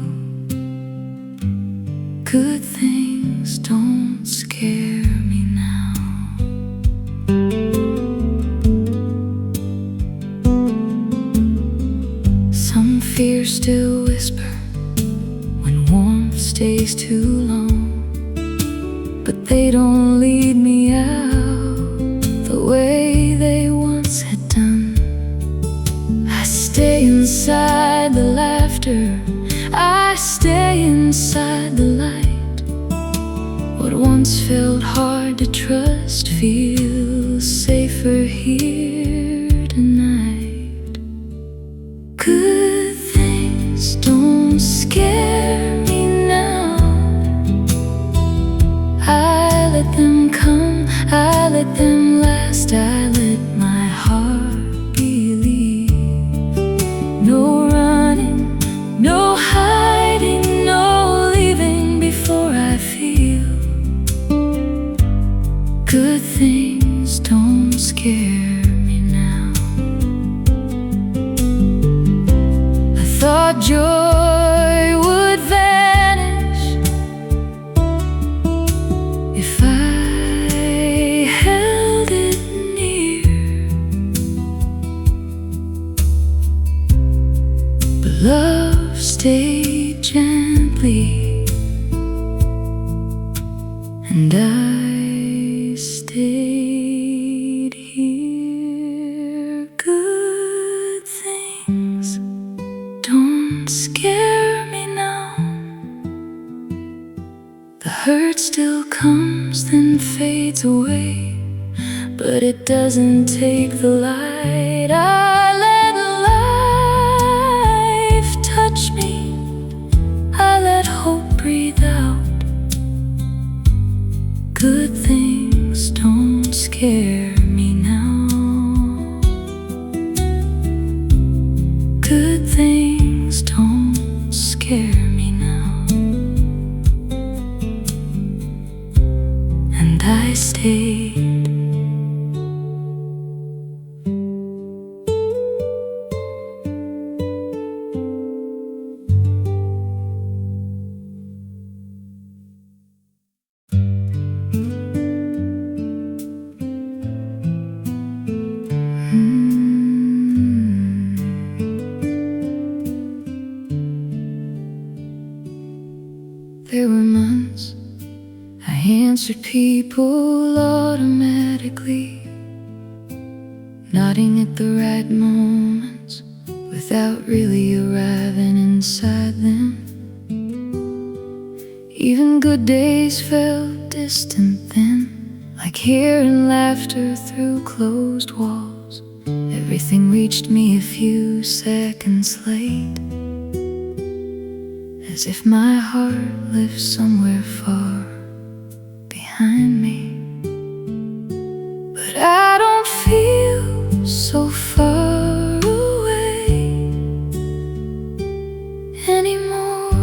Good things don't scare me now. Some fears still whisper when warmth stays too long, but they don't lead me out the way they once had done. I stay inside the laughter, I stay inside the light. What once felt hard to trust feels safer here tonight. Good things don't scare me now. I let them come, I let them last, I let my heart believe. No running, no hiding, no leaving before I feel. Good things don't scare me now. I thought joy would vanish if I held it near, but love stayed gently, and I stayed here. Good things don't scare me now. The hurt still comes then fades away, but it doesn't take the light. I let life touch me, I let hope breathe out. Good things don't scare me now. Good things don't scare me now. And I stayed. There were months I answered people automatically, nodding at the right moments without really arriving inside them. Even good days felt distant then, like hearing laughter through closed walls. Everything reached me a few seconds late. as if my heart lives somewhere far behind me. But I don't feel so far away anymore.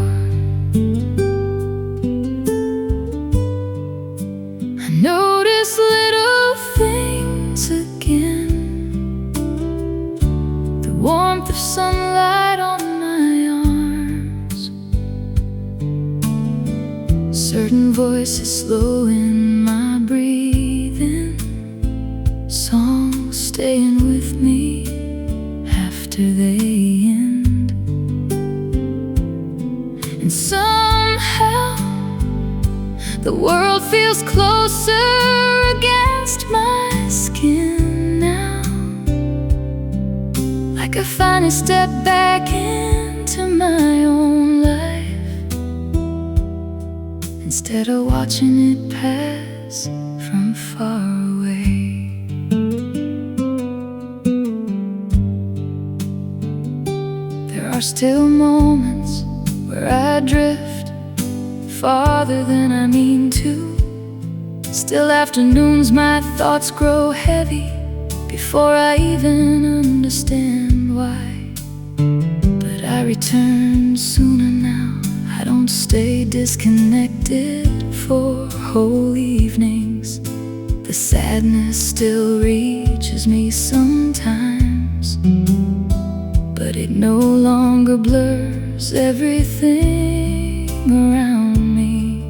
I notice little things again, the warmth of sunlight on my arms, certain voices slowing my breathing, songs staying with me after they end. And somehow the world feels closer against my skin now, like I finally step back into my own life, instead of watching it pass from far away. There are still moments where I drift farther than I mean to. Still afternoons my thoughts grow heavy before I even understand why. But I return sooner now. I don't stay disconnected for whole evenings. The sadness still reaches me sometimes, but it no longer blurs everything around me.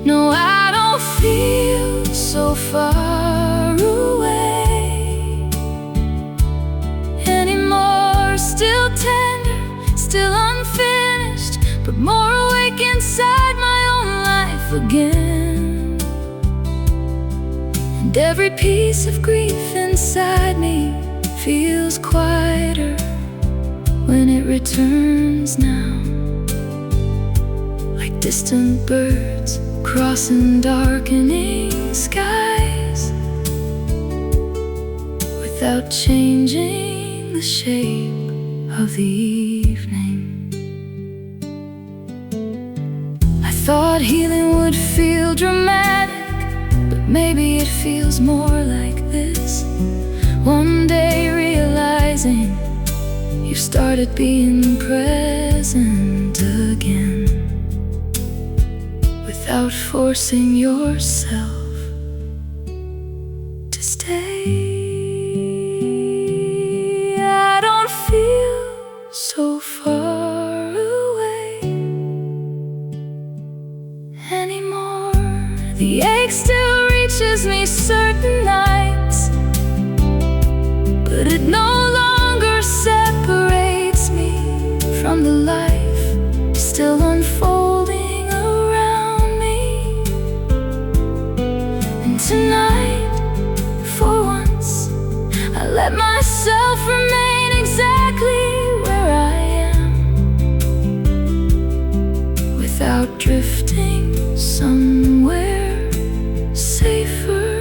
No, I don't feel so far away anymore. Still tender, still unfinished, but more awake inside my own life again. And every piece of grief inside me feels quieter when it returns now, like distant birds crossing darkening skies without changing the shape of the evening. I thought healing would feel dramatic, but maybe it feels more like this. One day realizing you've started being present again, without forcing yourself to stay. I don't feel so far away anymore. The ache still reaches me certain nights, but it no longer separates me from the life still unfolding around me. And tonight, for once, I let myself remain exactly where I am, without drifting somewhere safer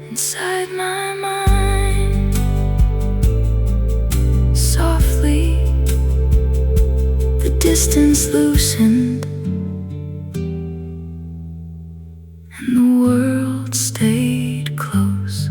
inside my mind. Softly, the distance loosened, and the world stayed close.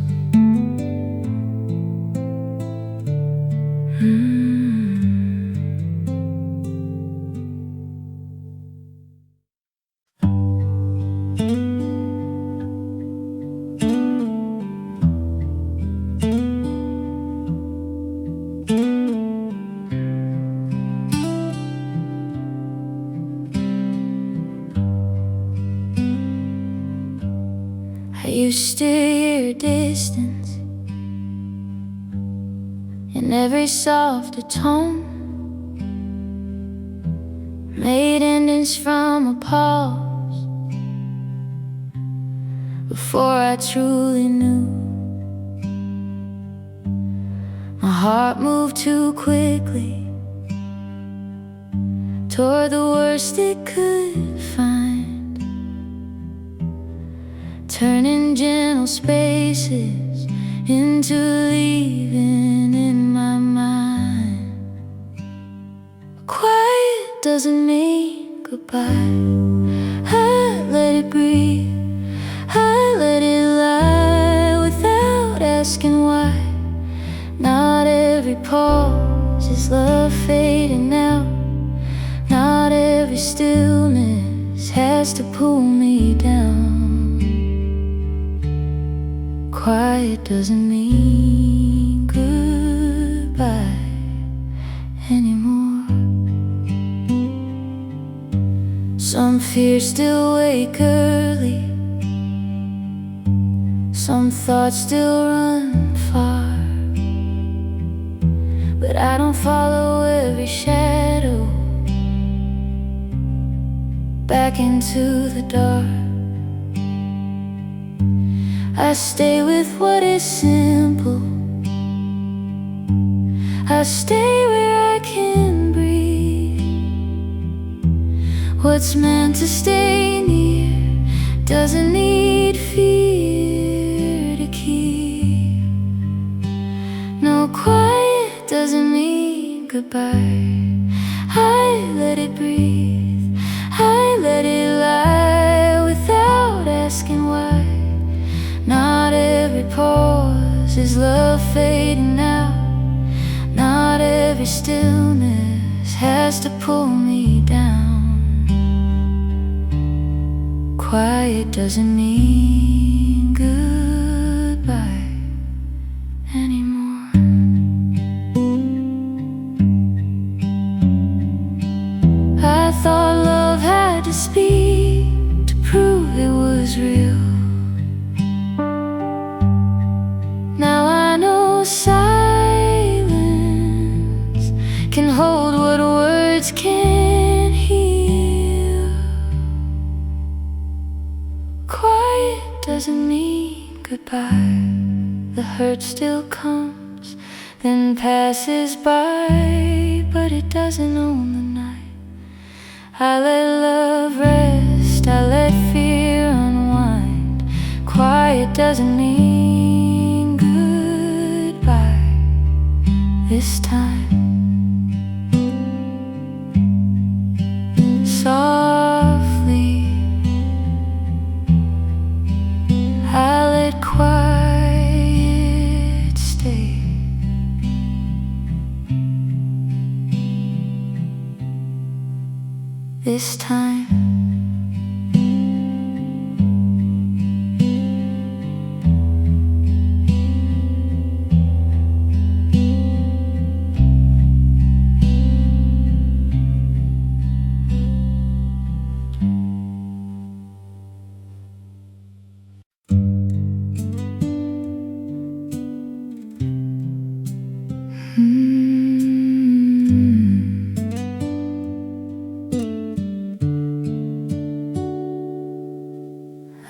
I used to hear distance in every softer tone, made endings from a pause before I truly knew. My heart moved too quickly toward the worst it could find, turning gentle spaces into leaving in my mind. Quiet doesn't mean goodbye. I let it breathe, I let it lie without asking why. Not every pause is love fading out. Not every stillness has to pull me down. Quiet doesn't mean goodbye anymore. Some fears still wake early, some thoughts still run far, but I don't follow every shadow back into the dark. I stay with what is simple, I stay where I can breathe. What's meant to stay near doesn't need fear to keep. No, quiet doesn't mean goodbye. I let it breathe, I let it lie without asking why. Not every pause is love fading out. Not every stillness has to pull me down. Quiet doesn't mean goodbye anymore. I thought love had to speak to prove it was real. Now I know silence can hold what words can't heal. Quiet doesn't mean goodbye. The hurt still comes, then passes by, but it doesn't own the night. I let love rest, I let fear unwind. Quiet doesn't mean goodbye this time. Softly, I let quiet stay. This time.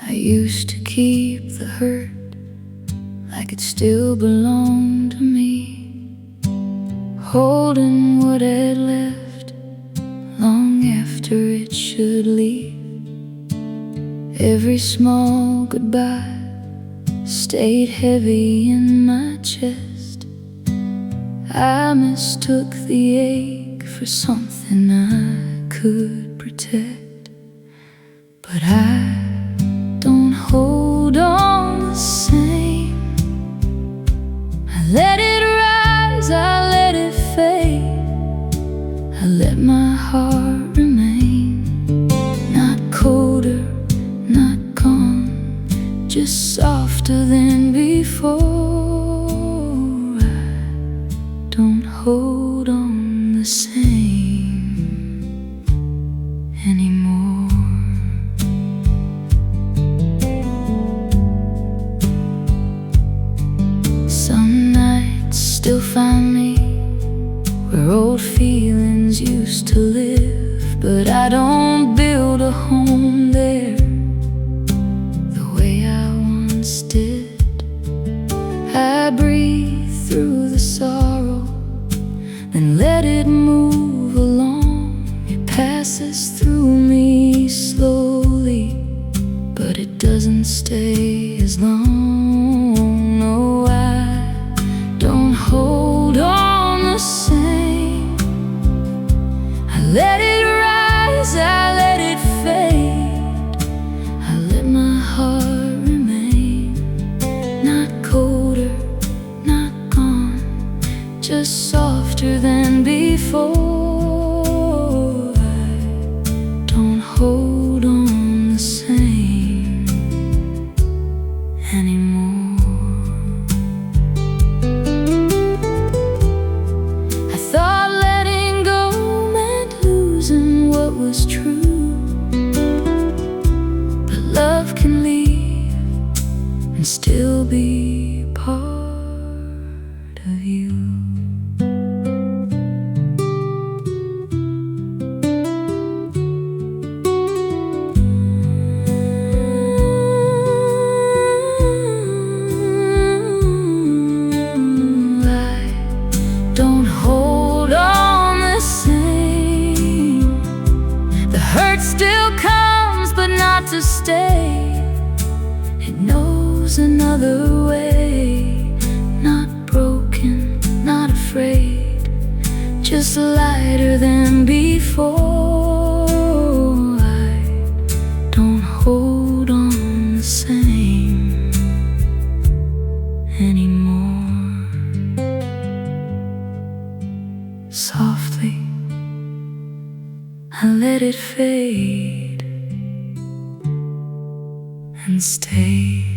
I used to keep the hurt like it still belonged to me, holding what had left long after it should leave. Every small goodbye stayed heavy in my chest. I mistook the ache for something I could protect, but I don't hold on the same. I let it rise, I let it fade, I let my heart remain. Not colder, not gone, just softer than before. I don't hold on the same anymore. Still find me where old feelings used to live, but I don't build a home there the way I once did. I breathe through the sorrow, then let it move along. It passes through me slowly, but it doesn't stay as long. No, I don't hold on the same. I let it days I let it fade. I let my heart remain, not colder, not gone, just softer than before. I don't hold on the same anymore. I thought letting go meant losing what was true, but love can leave and still be part of you. Still comes, but not to stay. It knows another way. Not broken, not afraid, just lighter than before. I don't hold on the same anymore. Softly I let it fade and stayed.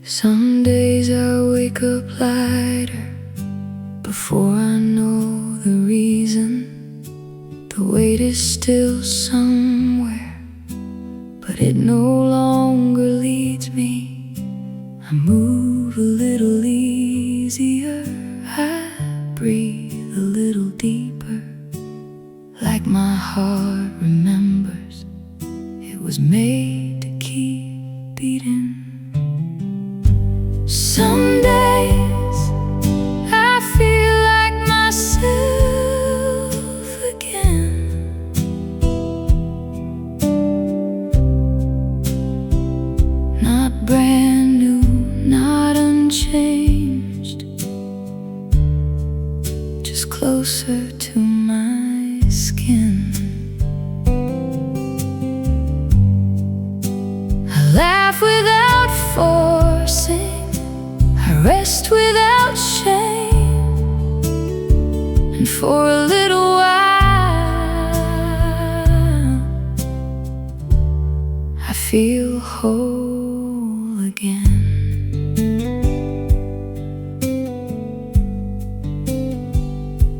Some days I wake up lighter before I know the reason. The weight is still somewhere, but it no longer leads me. I move a little easier, I breathe a little deeper, like my heart remembers it was made to keep beating. Some days I feel like myself again, not brand new, not unchanged, just closer to my skin. I laugh without forcing, rest without shame, and for a little while I feel whole again.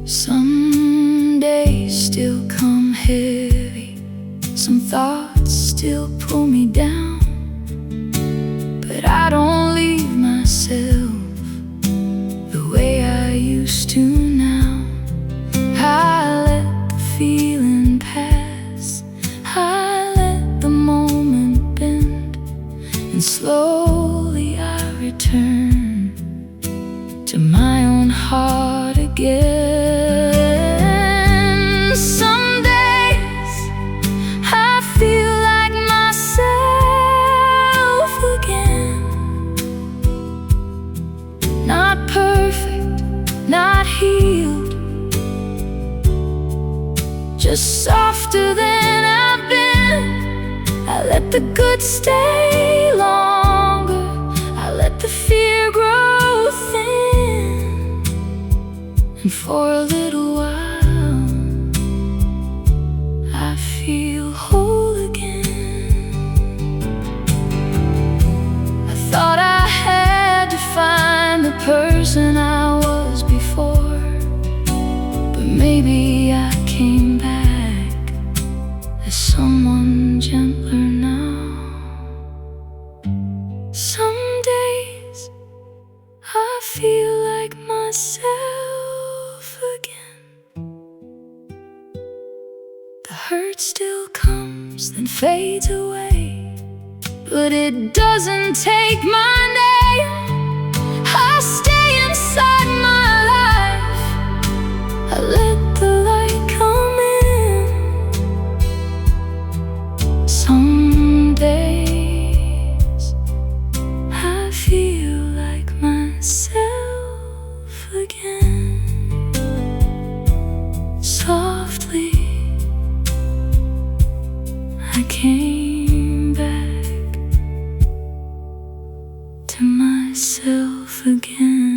Some days still come heavy, some thoughts still pull me down, but I don't leave myself the way I used to now. I let the feeling pass, I let the moment bend, and slowly I return to my own heart again. Some days I feel like myself again, not perfect, not healed, just softer than I've been. I let the good stay longer, I let the fear grow thin, and for a little while I feel whole again. I thought I had to find the person I was before, but maybe I came back as someone gentler now. Some days I feel like myself again, hurt still comes, then fades away. But it doesn't take my name. I stay inside my life. I let the light come in. Some days I feel like myself again. Softly I came back to myself again.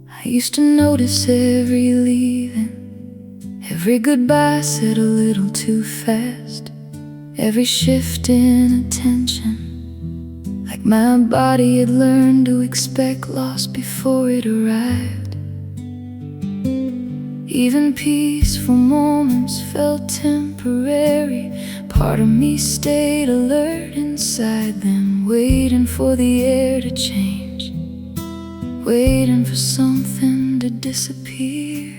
I used to notice every leaving, every goodbye said a little too fast, every shift in attention, like my body had learned to expect loss before it arrived. Even peaceful moments felt temporary. Part of me stayed alert inside them, waiting for the air to change, waiting for something to disappear.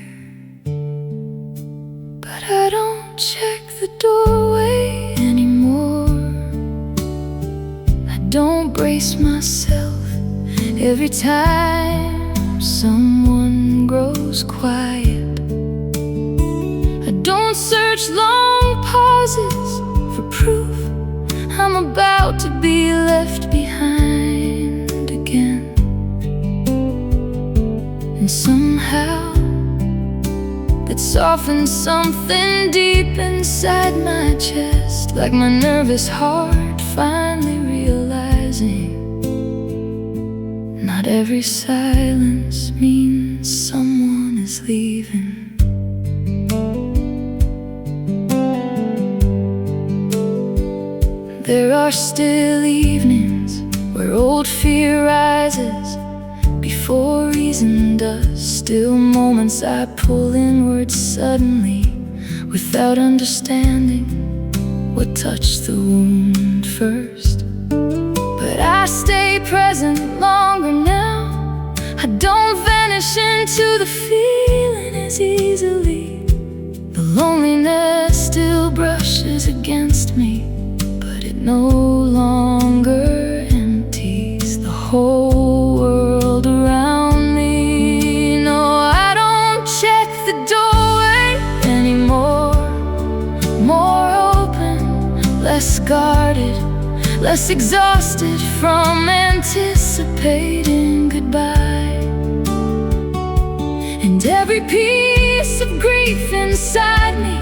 But I don't check the doorway anymore. I don't brace myself every time someone grows quiet. I don't search long pauses for proof I'm about to be left behind again. And somehow that softens something deep inside my chest, like my nervous heart finally realizing not every silence means someone is leaving. There are still evenings where old fear rises before reason does. Still moments I pull inward suddenly without understanding what touched the wound first. But I stay present longer now. I don't vanish into the feeling as easily. The loneliness still brushes against me, but it no longer empties the whole world around me. No, I don't check the doorway anymore. More open, less guarded, less exhausted from anticipating goodbye. And every piece of grief inside me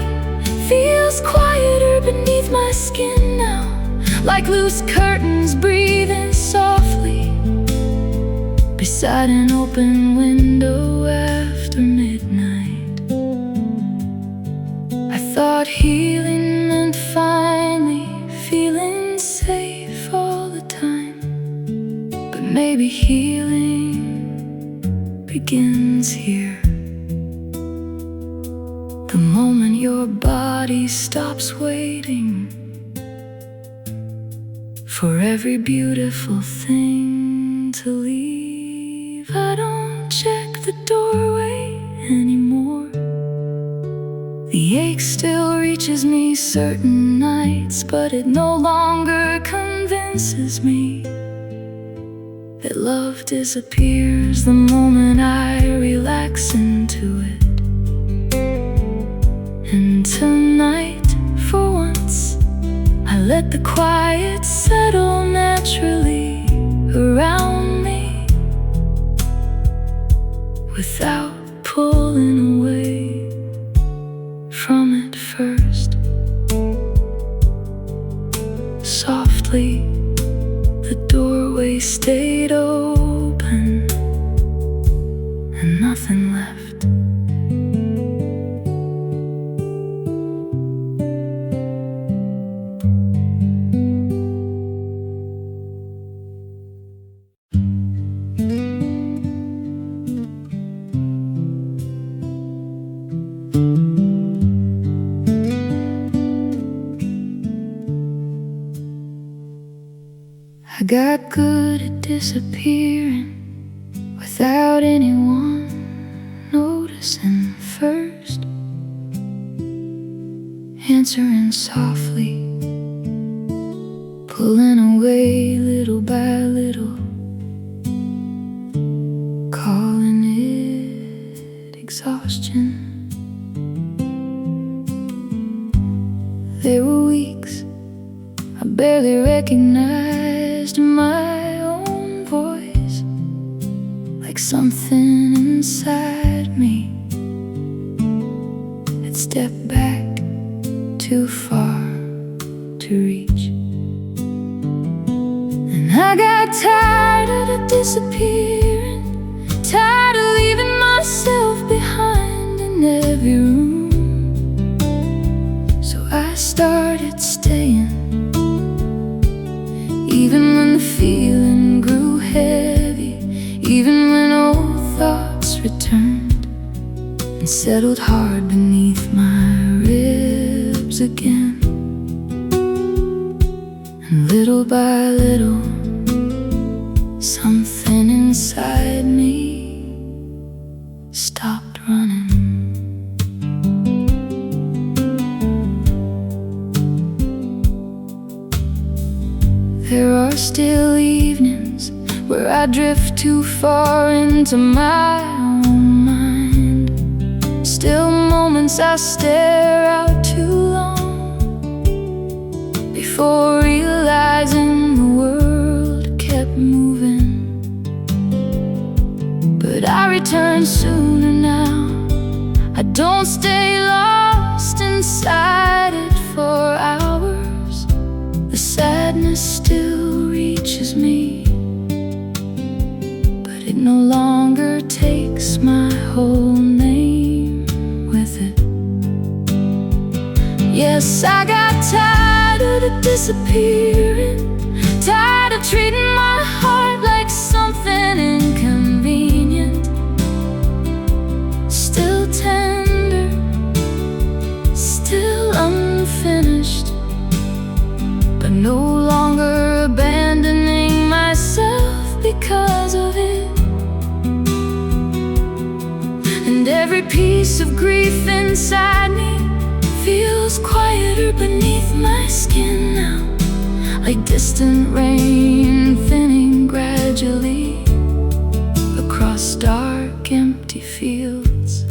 feels quieter beneath my skin now, like loose curtains breathing softly beside an open window after midnight. I thought healing meant finally feeling safe all the time, but maybe healing begins here. The moment your body stops waiting for every beautiful thing to leave. I don't check the doorway anymore. The ache still reaches me certain nights, but it no longer convinces me that love disappears the moment I relax into it. And tonight, for once, I let the quiet settle naturally around me without pulling away from it first. Softly, the doorway stayed open and nothing left. got good at disappearing without anyone noticing first, answering softly, pulling away little by little, calling it exhaustion. There were weeks I barely recognized my own voice, like something inside me had stepped back too far to reach. And I got tired of it disappearing, tired of leaving myself behind in every room. So I started staying, even when the feeling grew heavy, even when old thoughts returned and settled hard beneath my ribs again. And little by little, something inside me stopped running. There are still evenings where I drift too far into my own mind, still moments I stare out too long before realizing the world kept moving. But I return sooner now, I don't stay lost inside it for hours. The sadness still reaches me, but it no longer takes my whole name with it. Yes, I got tired of it disappearing, tired of treating my heart like something inconvenient, still tender, still unfinished, but no longer abandoning myself because of it. And every piece of grief inside me feels quieter beneath my skin now, like distant rain thinning gradually across dark, empty fields.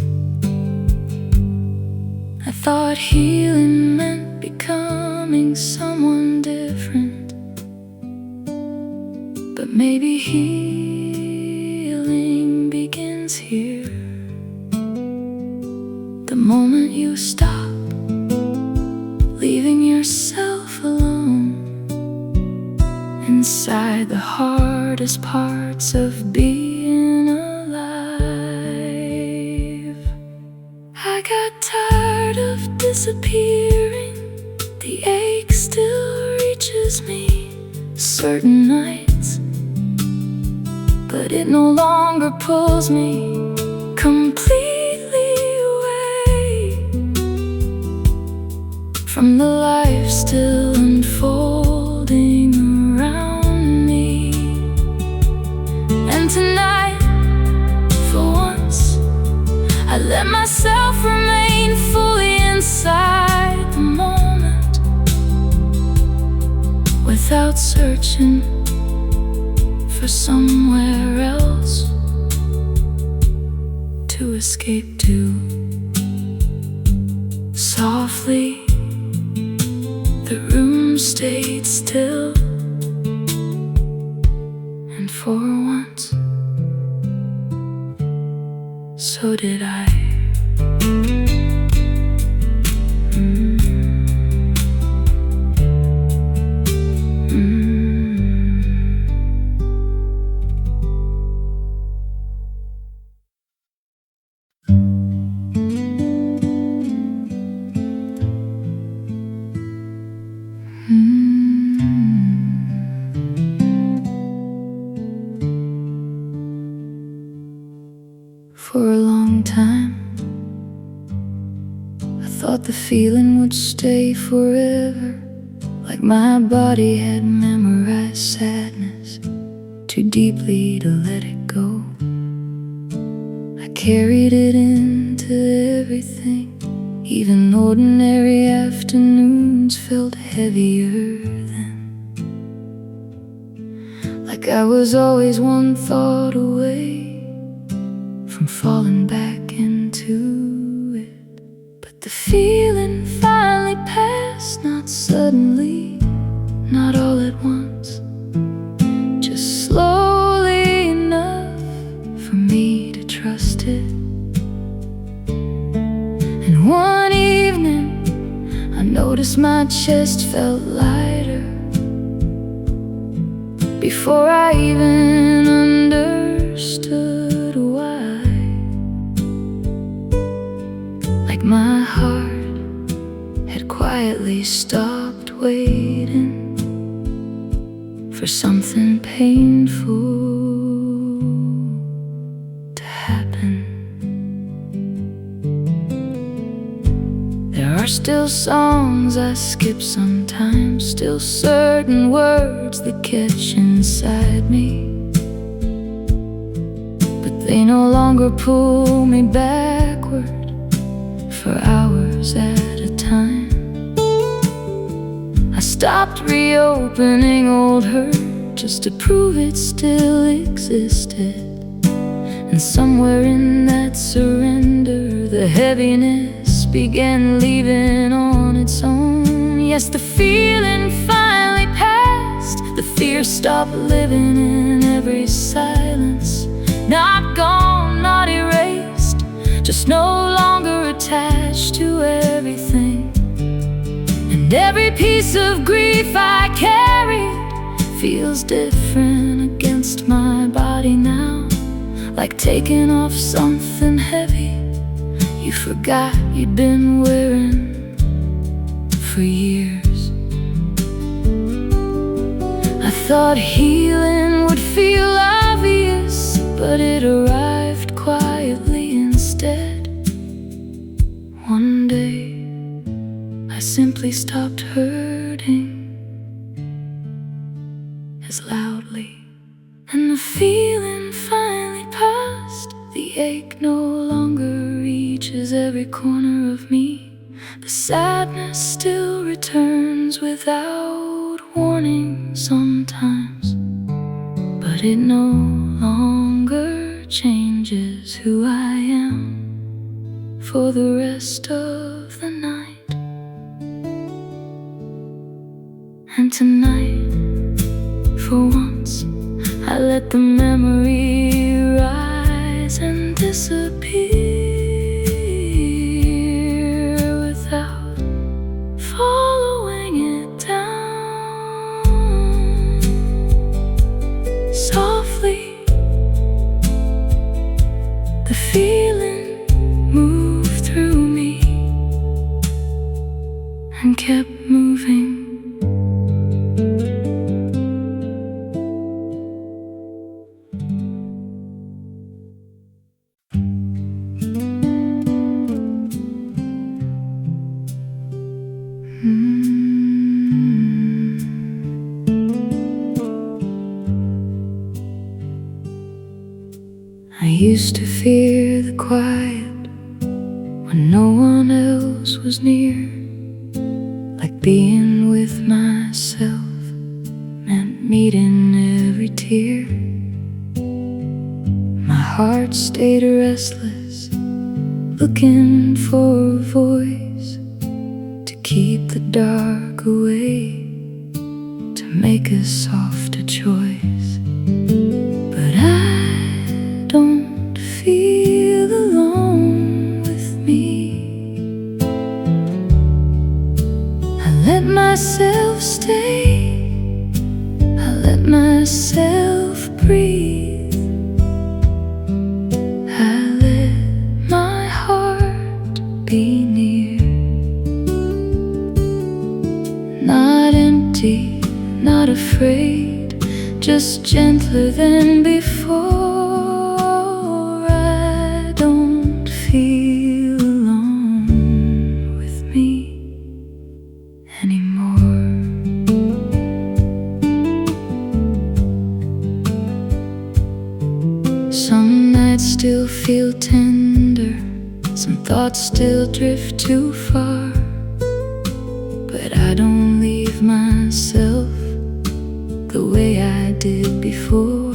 I thought healing meant becoming someone different, but maybe healing begins here. The moment you stop leaving yourself alone inside the hardest parts of being alive. I got tired of disappearing, the ache still reaches me certain nights, but it no longer pulls me completely away from the life still unfolding around me. And tonight, for once, I let myself remain fully inside the moment, without searching for somewhere else to escape to. Softly, the room stayed still, and for once, so did I. For a long time, I thought the feeling would stay forever, like my body had memorized sadness too deeply to let it go. I carried it into everything. Even ordinary afternoons felt heavier then, like I was always one thought away from falling back into it. But the feeling finally passed, not suddenly, not all at once, just slowly enough for me to trust it. And one evening I noticed my chest felt lighter before I even understood why. Like my heart had quietly stopped waiting for something painful to happen. There are still songs I skip sometimes, still certain words that catch inside me, but they no longer pull me backward for hours at a time. I stopped reopening old hurt just to prove it still existed. And somewhere in that surrender, the heaviness began leaving on its own. Yes, the feeling finally passed. The fear stopped living in every silence. Not gone, not erased, just no longer attached to everything. And every piece of grief I carried feels different against my body now, like taking off something heavy you forgot you'd been wearing for years. I thought healing would feel obvious, but it arrived quietly instead. One day I simply stopped hurting as loudly, and the feeling finally passed. The ache no longer reaches every corner of me. The sadness still returns without warning sometimes, but it no longer changes who I am for the rest of the night. And tonight, for once, I let the memory rise and disappear without following it down. Softly, the feeling moved through me and kept moving. I used to fear the quiet when no one else was near, like being with myself meant meeting every tear. My heart stayed restless, looking for a voice to keep the dark away, to make a softer choice. But I don't feel alone with me. I let myself stay, I let myself breathe. I let my heart be near, not empty, not afraid, just gentler than before. I don't feel alone with me anymore. thoughts still drift too far, but I don't leave myself the way I did before.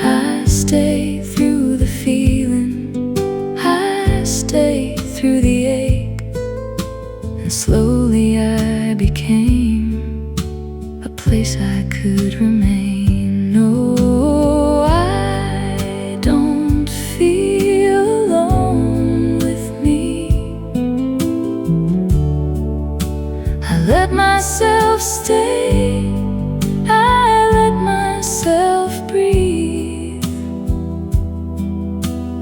I stay through the feeling, I stay through the ache, and slowly I became a place I could remain. No, I don't feel alone with me. I let myself stay, I let myself breathe.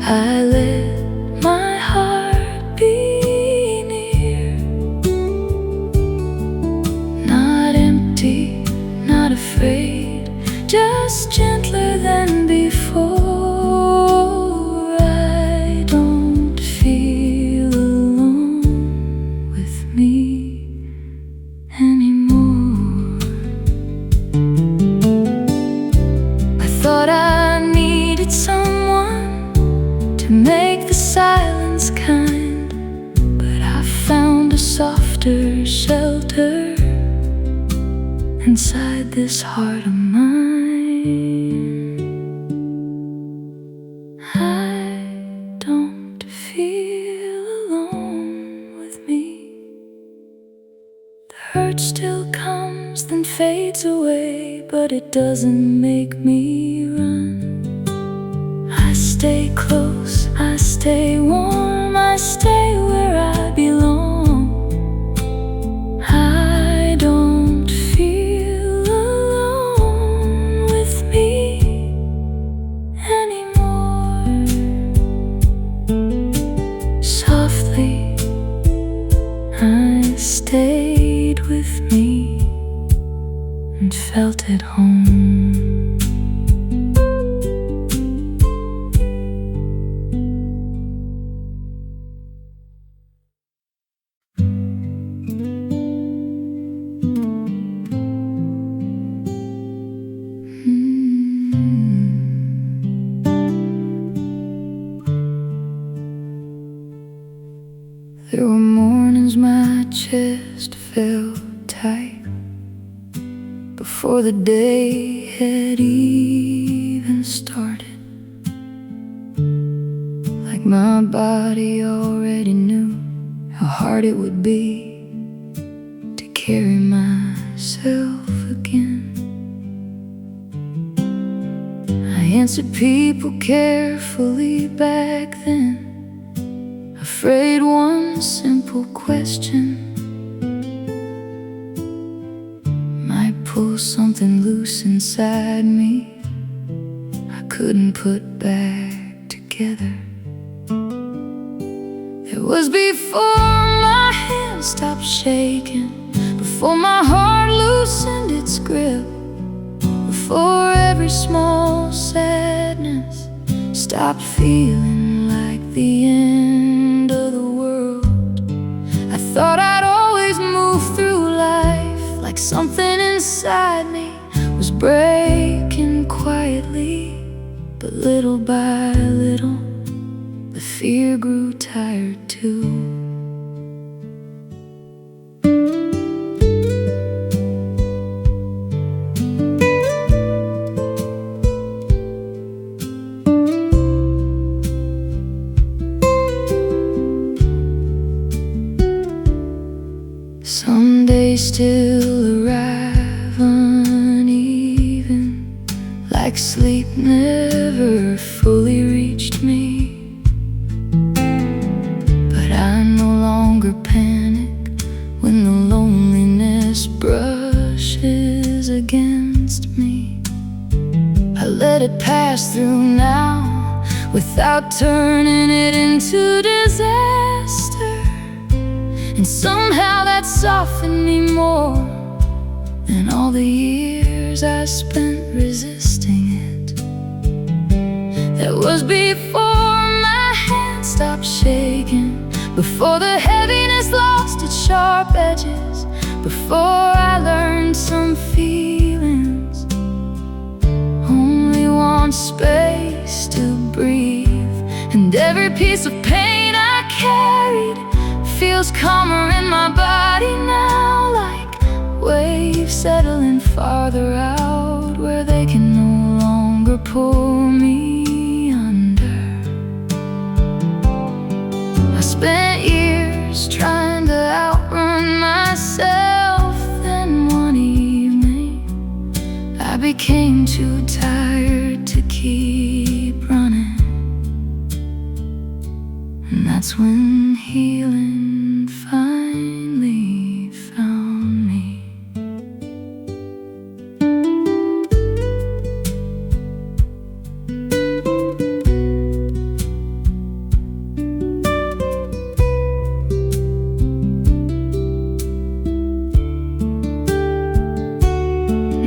I let my heart be near, not empty, not afraid, just gentler than before. I don't feel alone with me anymore. I thought I needed someone to make the silence kind, but I found a softer shelter inside this heart of mine. I don't feel alone with me. The hurt still comes, then fades away, but it doesn't make me run. I stay close, I stay warm, I stay where I belong. I don't feel alone with me anymore. Softly, I stayed with me and felt at home. There were mornings my chest felt tight before the day had even started, like my body already knew how hard it would be to carry myself again. I answered people carefully back then, afraid one simple question might pull something loose inside me I couldn't put back together. It was before my hands stopped shaking, before my heart loosened its grip, before every small sadness stopped feeling like the end of the world. I thought I'd always move through life like something inside me was breaking quietly, but little by little the fear grew tired too. Some days still arrive uneven, like sleep never fully reached me. But I no longer panic when the loneliness brushes against me. I let it pass through now without turning it into disaster. And somehow that softened me more than all the years I spent resisting it. That was before my hands stopped shaking, before the heaviness lost its sharp edges, before I learned some feelings only want space to breathe. And every piece of pain I calmer in my body now, like waves settling farther out, where they can no longer pull me under. I spent years trying to outrun myself, then one evening I became too tired to keep running. And that's when healing finally found me.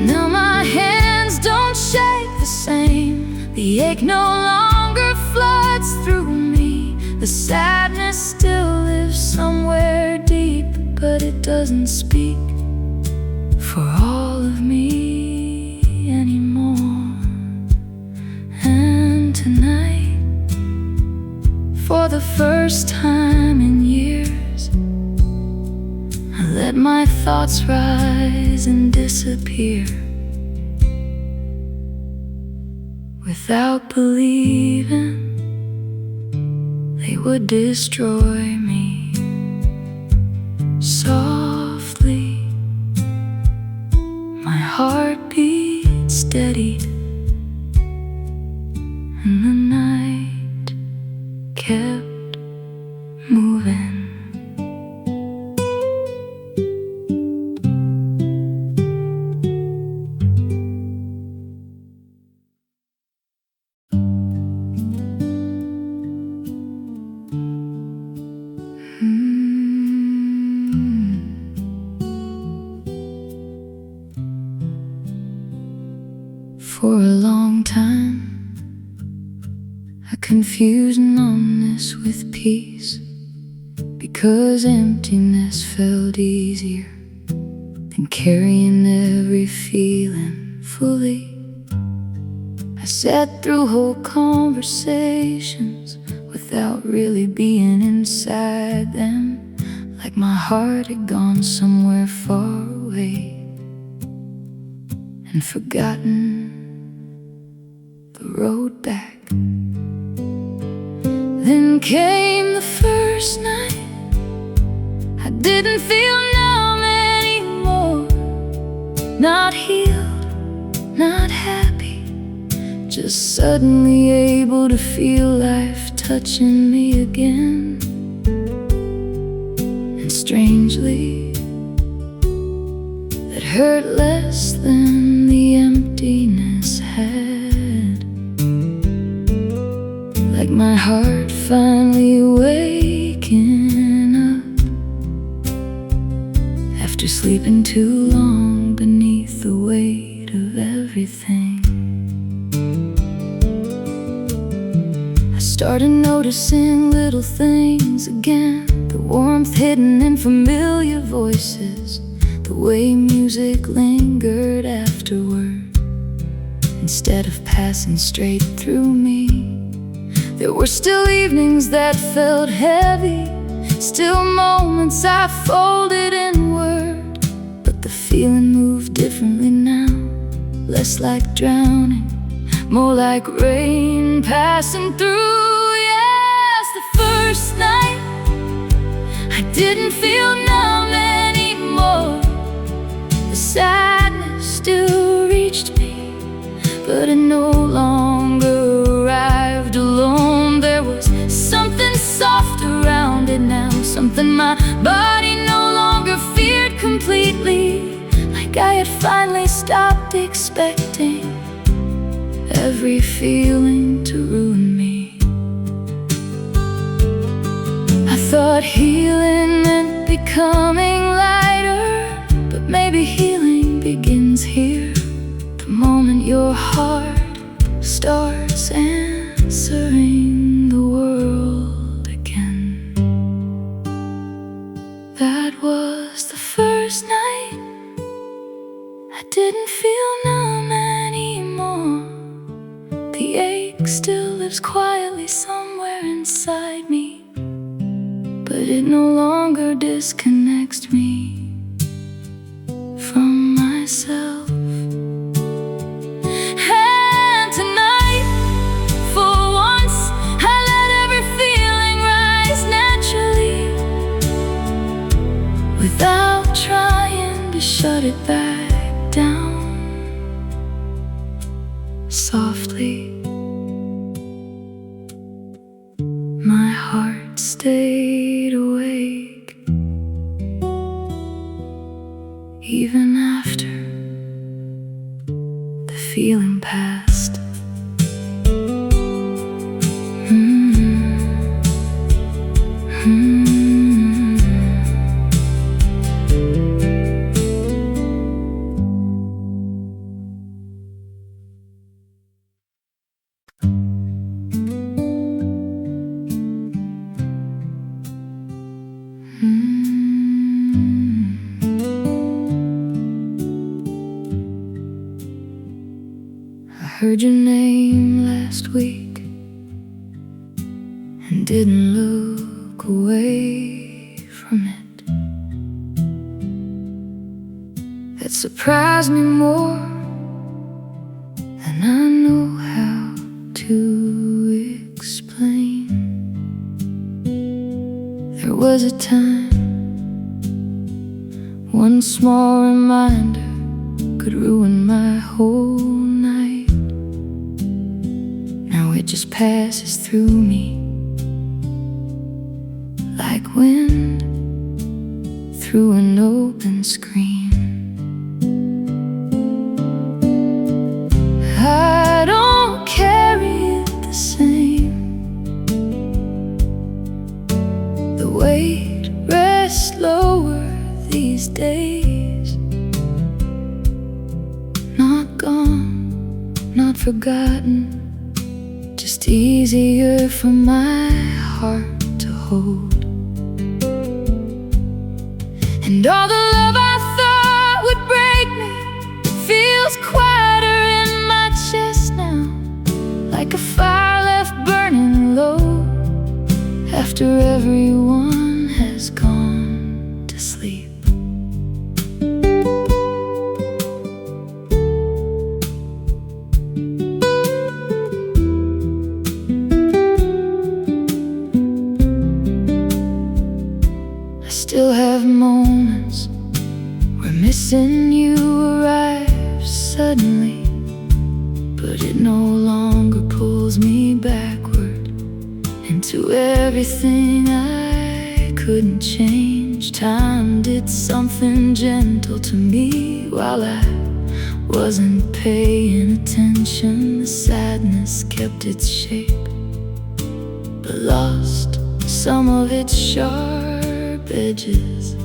Now my hands don't shake the same. The ache no longer floods through me. The sadness still lives somewhere deep, but it doesn't speak for all of me anymore. And tonight, for the first time in years, I let my thoughts rise and disappear, without believing they would destroy me. Softly, my heart beat steadied, and the night kept moving. For a long time, I confused numbness with peace, because emptiness felt easier than carrying every feeling fully. I sat through whole conversations without really being inside them, like my heart had gone somewhere far away and forgotten the road back. Then came the first night. I didn't feel numb anymore, not healed, not happy, just suddenly able to feel life touching me again. And strangely, that hurt less than the emptiness had. Like my heart finally waking up after sleeping too long beneath the weight of everything. I started noticing little things again, the warmth hidden in familiar voices, the way music lingered afterward instead of passing straight through me. There were still evenings that felt heavy, still moments I folded inward, but the feeling moved differently now, less like drowning, more like rain passing through. Yes, the first night I didn't feel numb anymore. The sadness still reached me, but it no longer arrived alone. There was something soft around it now, something my body no longer feared completely, like I had finally stopped expecting every feeling to ruin me. I thought healing meant becoming lighter, but maybe healing begins here, the moment your heart starts answering the world again. That was the first night I didn't feel numb anymore. The ache still lives quietly somewhere inside me, but it no longer disconnects me from myself. And tonight, for once, I let every feeling rise naturally, without trying to shut it back down. Softly, my heart stayed awake, even after the feeling passed. I heard your name last week and didn't look away from it. That surprised me more than I know how to explain. There was a time, one small reminder could ruin my whole night. Now it just passes through me like wind through an open screen. I don't carry it the same. The weight rests lower these days. Not gone, not forgotten, just easier for my heart to hold. And all the love I thought would break me feels quieter in my chest now, like a fire left burning low after everyone has gone to sleep. I still have moments where missing you arrives suddenly, but it no longer pulls me backward into everything I couldn't change. Time did something gentle to me while I wasn't paying attention. The sadness kept its shape, but lost some of its sharp edges.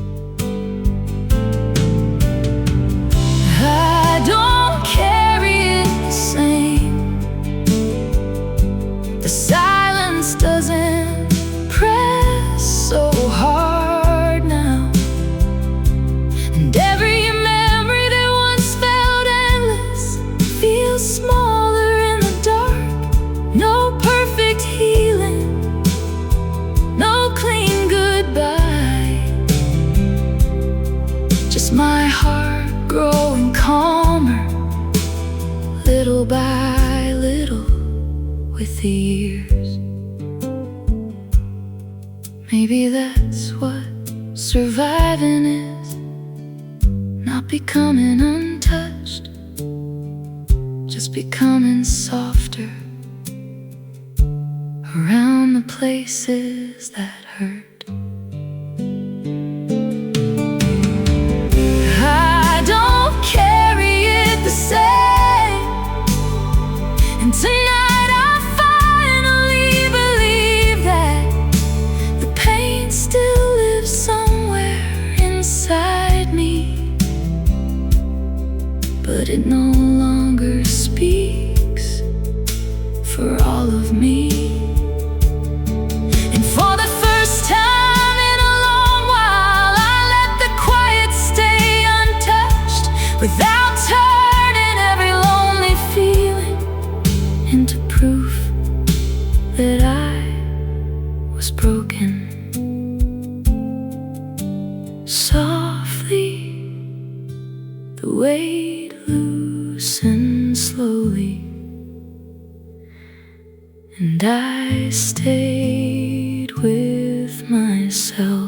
I don't carry it the same. The silence doesn't press so hard now, and every memory that once felt endless feels smaller in the dark. No perfect healing, no clean goodbye, just my heart growing calmer, little by little with the years. Maybe that's what surviving is, not becoming untouched, just becoming softer around the places that hurt. I don't carry it the same, and tonight I finally believe that the pain still lives somewhere inside me, but it no longer speaks for all of me. And for the first time in a long while, I let the quiet stay untouched, without turning every lonely feeling into proof that I was broken. yourself.